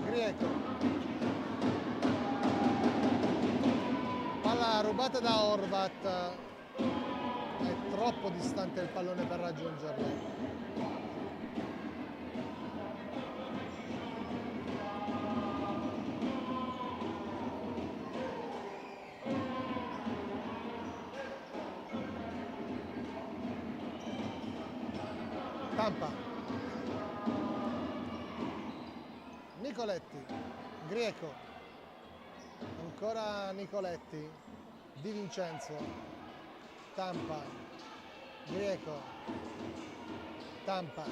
Grieco, palla rubata da Orvat, è troppo distante il pallone per raggiungerlo. Tampa, Nicoletti, Grieco, ancora Nicoletti, Di Vincenzo, Tampa, Grieco, Tampa,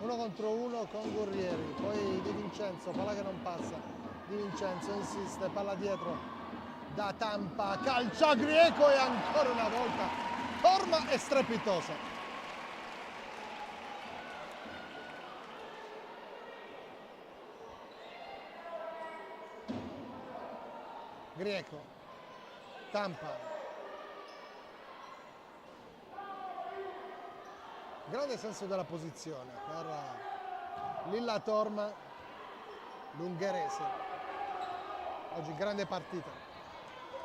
1 contro 1 con Gurrieri, poi Di Vincenzo, palla che non passa, Di Vincenzo insiste, palla dietro da Tampa, calcia Grieco e ancora una volta Torma è strepitosa. Grieco, Tampa, grande senso della posizione per Lilla Torma, l'ungherese, oggi grande partita,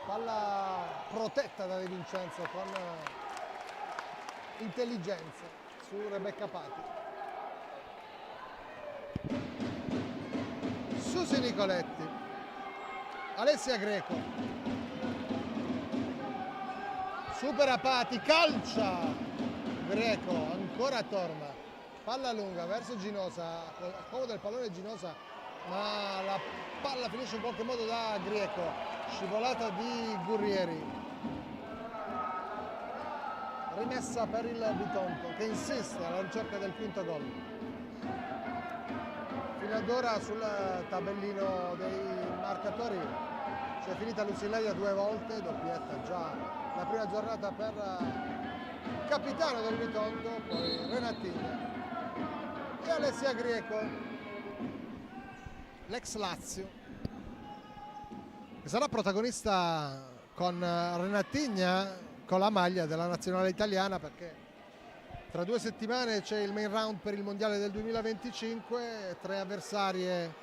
palla protetta da De Vincenzo con intelligenza su Rebecca Pati. Susi Nicoletti, Alessia Greco, supera Pati, calcia Greco, ancora Torma, palla lunga verso Ginosa, accomoda il pallone Ginosa, ma la palla finisce in qualche modo da Grieco, scivolata di Gurrieri, rimessa per il Bitonto che insiste alla ricerca del quinto gol. Fino ad ora sul tabellino dei marcatori c'è finita Lucileia 2 volte, doppietta già la prima giornata per il capitano del Bitonto, poi Renatigna e Alessia Grieco, l'ex Lazio, che sarà protagonista con Renatigna con la maglia della nazionale italiana, perché tra 2 settimane c'è il main round per il mondiale del 2025, 3 avversarie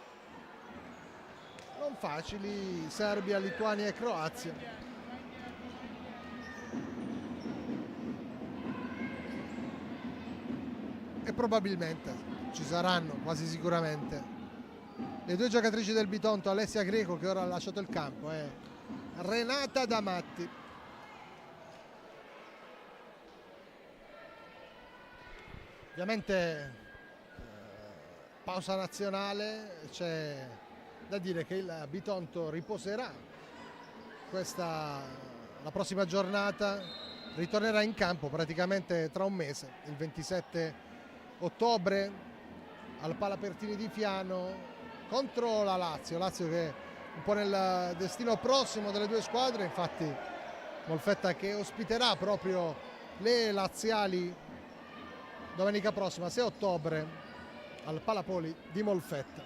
non facili, Serbia, Lituania e Croazia. E probabilmente ci saranno, quasi sicuramente, le due giocatrici del Bitonto, Alessia Greco che ora ha lasciato il campo e Renata Damatti. Ovviamente pausa nazionale, c'è da dire che il Bitonto riposerà la prossima giornata, ritornerà in campo praticamente tra un mese, il 27 ottobre al Palapertini di Fiano contro la Lazio che è un po' nel destino prossimo delle due squadre. Infatti Molfetta che ospiterà proprio le laziali domenica prossima, 6 ottobre, al Palapoli di Molfetta.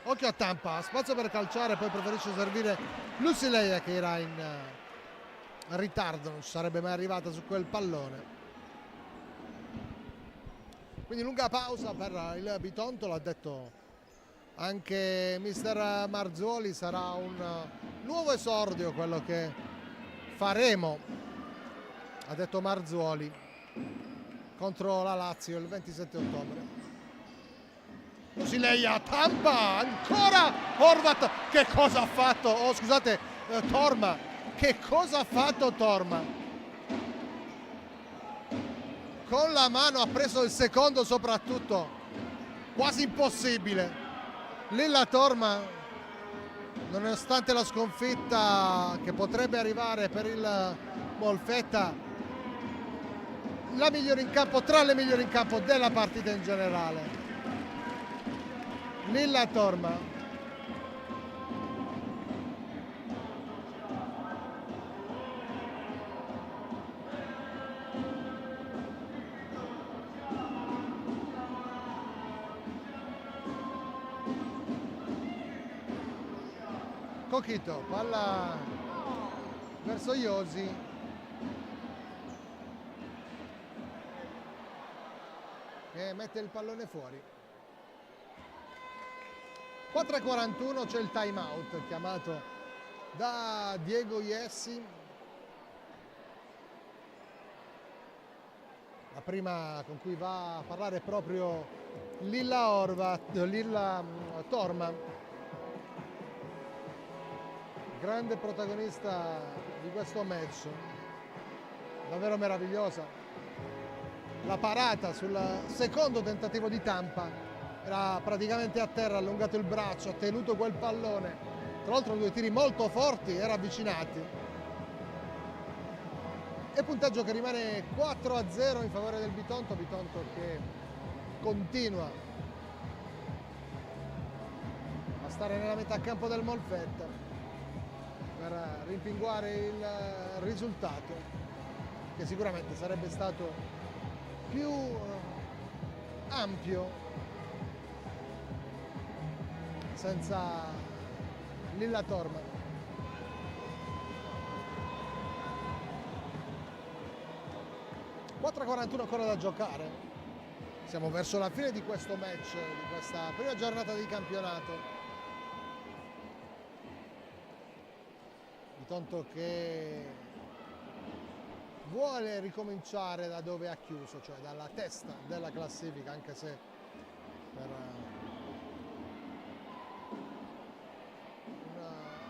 Occhio a Tampa, spazio per calciare, poi preferisce servire Lucileia che era in ritardo, non ci sarebbe mai arrivata su quel pallone. Quindi lunga pausa per il Bitonto, l'ha detto anche mister Marzuoli, sarà un nuovo esordio quello che faremo, ha detto Marzuoli, contro la Lazio il 27 ottobre. Lucileia, Tampa, ancora Horvat, che cosa ha fatto? Oh scusate, Torma, che cosa ha fatto Torma? Con la mano ha preso il secondo soprattutto, quasi impossibile. Lilla Torma, nonostante la sconfitta che potrebbe arrivare per il Molfetta, la migliore in campo, tra le migliori in campo della partita in generale. Lilla Torma. Cochito, palla verso Iosi, che mette il pallone fuori. 4:41, c'è il time out chiamato da Diego Iessi. La prima con cui va a parlare è proprio Lilla Torma, grande protagonista di questo match, davvero meravigliosa. La parata sul secondo tentativo di Tampa, era praticamente a terra, ha allungato il braccio, ha tenuto quel pallone, tra l'altro due tiri molto forti e ravvicinati. E punteggio che rimane 4-0 in favore del Bitonto che continua a stare nella metà campo del Molfetta per rimpinguare il risultato, che sicuramente sarebbe stato più ampio senza Lilla Torma. (4:41) ancora da giocare, siamo verso la fine di questo match, di questa prima giornata di campionato. Bitonto che vuole ricominciare da dove ha chiuso, cioè dalla testa della classifica, anche se per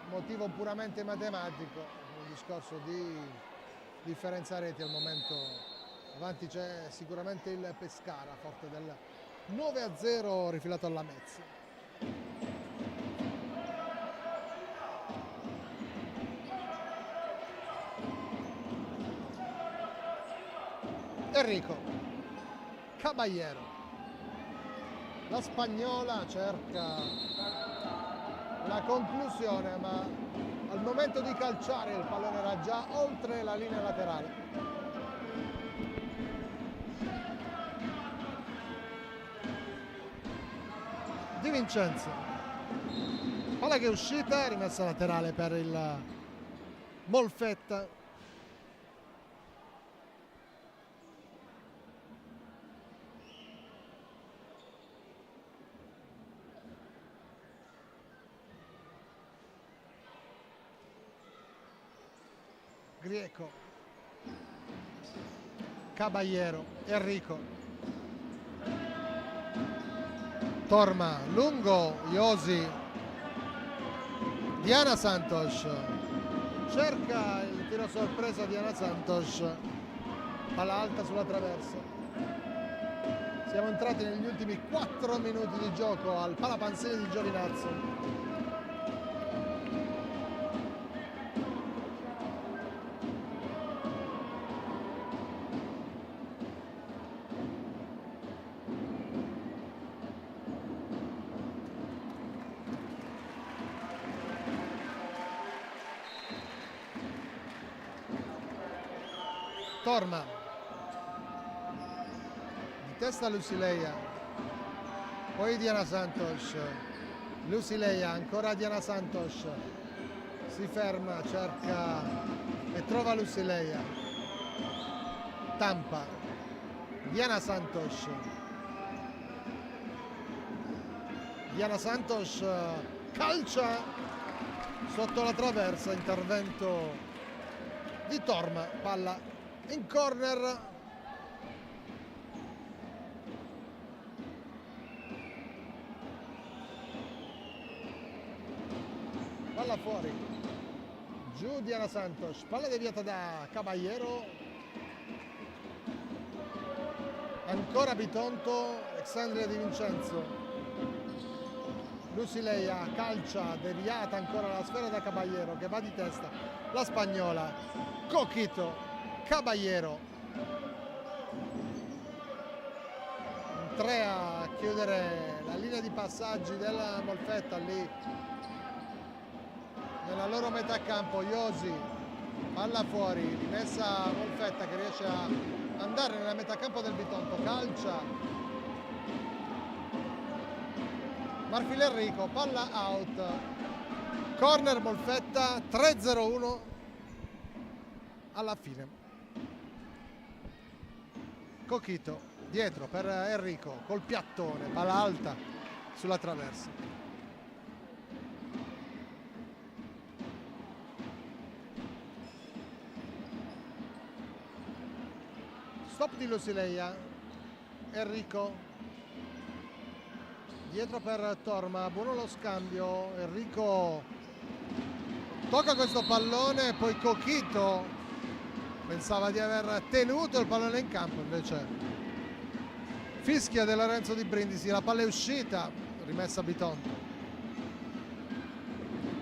un motivo puramente matematico, un discorso di differenza reti. Al momento avanti c'è sicuramente il Pescara, forte del 9-0 rifilato alla Mezzi. Enrico Caballero, la spagnola cerca la conclusione, ma al momento di calciare il pallone era già oltre la linea laterale. Di Vincenzo, palla che è uscita, rimessa laterale per il Molfetta. Grieco, Caballero, Enrico, Torma, lungo, Iosi, Diana Santos, cerca il tiro sorpresa Diana Santos, palla alta sulla traversa. Siamo entrati negli ultimi 4 minuti di gioco al Palapanzini di Giovinazzo. Torma, di testa Lucileia, poi Diana Santos, Lucileia, ancora Diana Santos, si ferma, cerca e trova Lucileia, Tampa, Diana Santos, calcia sotto la traversa, intervento di Torma, palla in corner. Palla fuori, giù Diana Santos, palla deviata da Caballero, ancora Bitonto, Alexandria Di Vincenzo, Lucileia, calcia, deviata ancora la sfera da Caballero che va di testa, la spagnola, Coquito, Caballero, 3 a chiudere la linea di passaggi della Molfetta lì nella loro metà campo. Iosi, palla fuori, rimessa Molfetta che riesce a andare nella metà campo del Bitonto, calcia Marfil Enrico, palla out, corner Molfetta, 3-0-1 alla fine. Coquito dietro per Enrico col piattone, palla alta sulla traversa. Stop di Lucileia, Enrico dietro per Torma, buono lo scambio, Enrico tocca questo pallone, poi Coquito pensava di aver tenuto il pallone in campo, invece fischia De Lorenzo di Brindisi, la palla è uscita, rimessa Bitonto.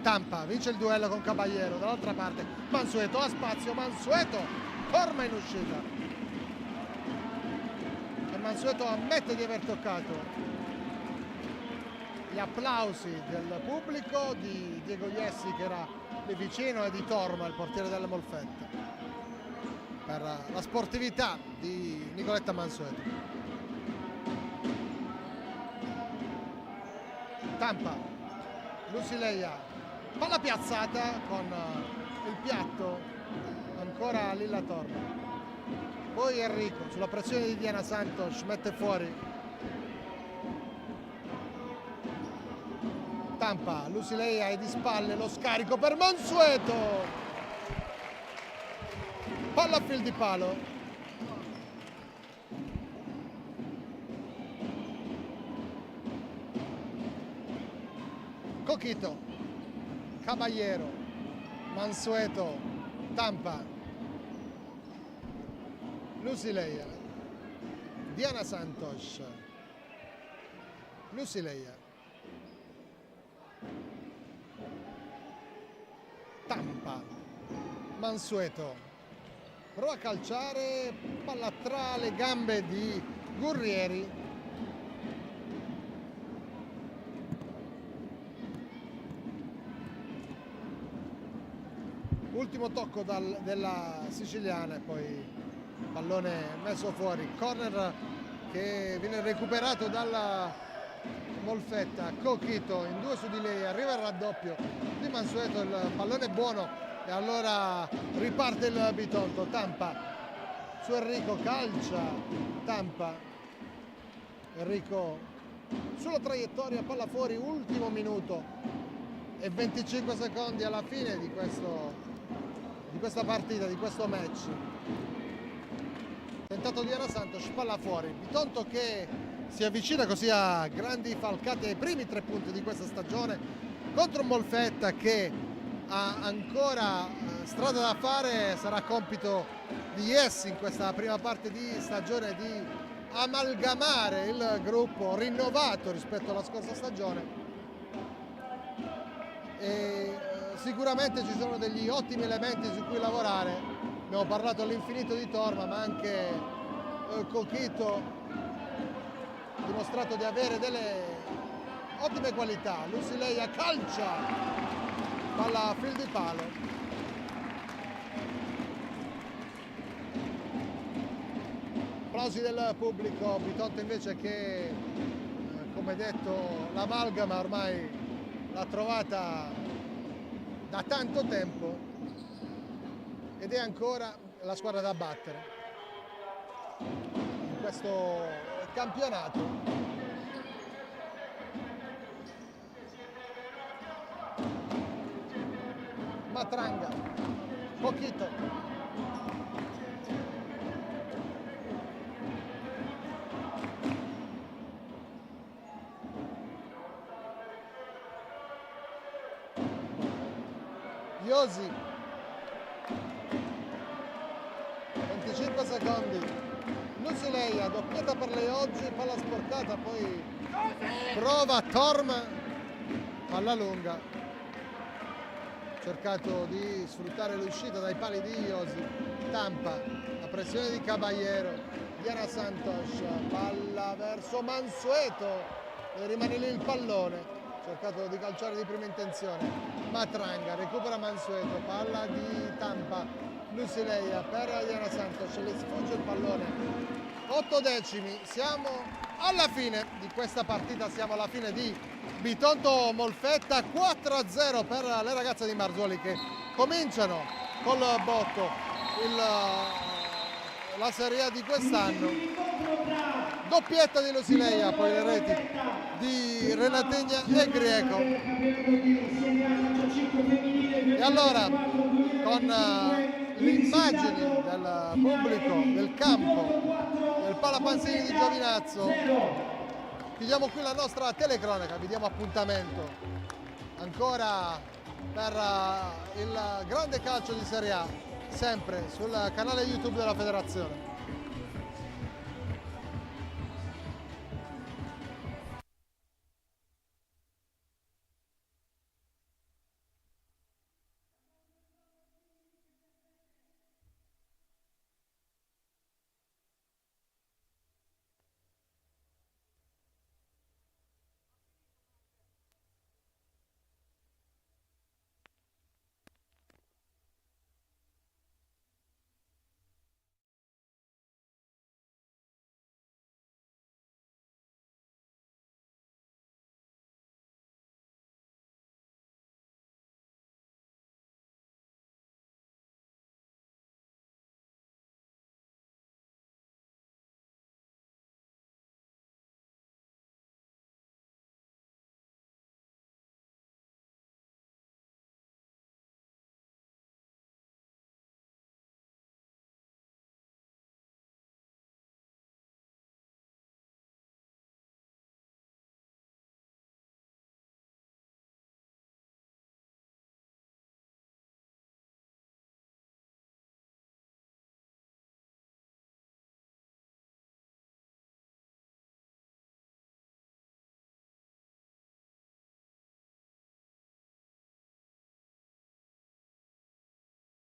Tampa vince il duello con Caballero, dall'altra parte Mansueto ha spazio, Mansueto torna in uscita e Mansueto ammette di aver toccato. Gli applausi del pubblico, di Diego Iessi che era lì vicino e di Torma, il portiere delle Molfette, per la sportività di Nicoletta Mansueto. Tampa, Lucileia, palla piazzata con il piatto, ancora Lilla Torma, poi Enrico sulla pressione di Diana Santos mette fuori. Tampa, Lucileia è di spalle, lo scarico per Mansueto, palla a fil di palo, Coquito, Caballero, Mansueto, Tampa, Lucileia, Diana Santos, Lucileia, Tampa, Mansueto, prova a calciare, palla tra le gambe di Gurrieri, ultimo tocco della siciliana e poi pallone messo fuori, corner che viene recuperato dalla Molfetta. Coquito in 2 su di lei, arriva il raddoppio di Mansueto, il pallone è buono e allora riparte il Bitonto. Tampa su Enrico, calcia Tampa, Enrico sulla traiettoria, palla fuori, ultimo minuto e 25 secondi alla fine di questo di questa partita, di questo match. Tentato di Diana Santos, palla fuori. Bitonto che si avvicina così a grandi falcate ai primi 3 punti di questa stagione contro un Molfetta che ha ancora strada da fare. Sarà compito di Yes in questa prima parte di stagione di amalgamare il gruppo rinnovato rispetto alla scorsa stagione, e sicuramente ci sono degli ottimi elementi su cui lavorare. Abbiamo parlato all'infinito di Torma, ma anche Coquito ha dimostrato di avere delle ottime qualità. Lucileia calcia, palla a fil di palo. Applausi del pubblico. Bitonto invece che, come detto, l'amalgama ormai l'ha trovata da tanto tempo ed è ancora la squadra da battere in questo campionato. Matranga, Coquito, Iosi, 25 secondi, Lucileia, doppietta per lei oggi, palla sporcata, poi prova Torm, palla lunga, cercato di sfruttare l'uscita dai pali di Iosi. Tampa, la pressione di Caballero, Diana Santos, palla verso Mansueto e rimane lì il pallone. Cercato di calciare di prima intenzione. Matranga recupera Mansueto, palla di Tampa, Lucileia per Diana Santos, le sfugge il pallone. 8 decimi, siamo alla fine di questa partita, siamo alla fine di Bitonto Molfetta, 4-0 per le ragazze di Marzoli che cominciano col botto la Serie A di quest'anno. Doppietta di Lucileia, poi le reti di Renategna e Grieco. E allora, con le immagini del pubblico, del campo, del Palapanzini di Giovinazzo, chiudiamo qui la nostra telecronaca, vi diamo appuntamento ancora per il grande calcio di Serie A, sempre sul canale YouTube della Federazione.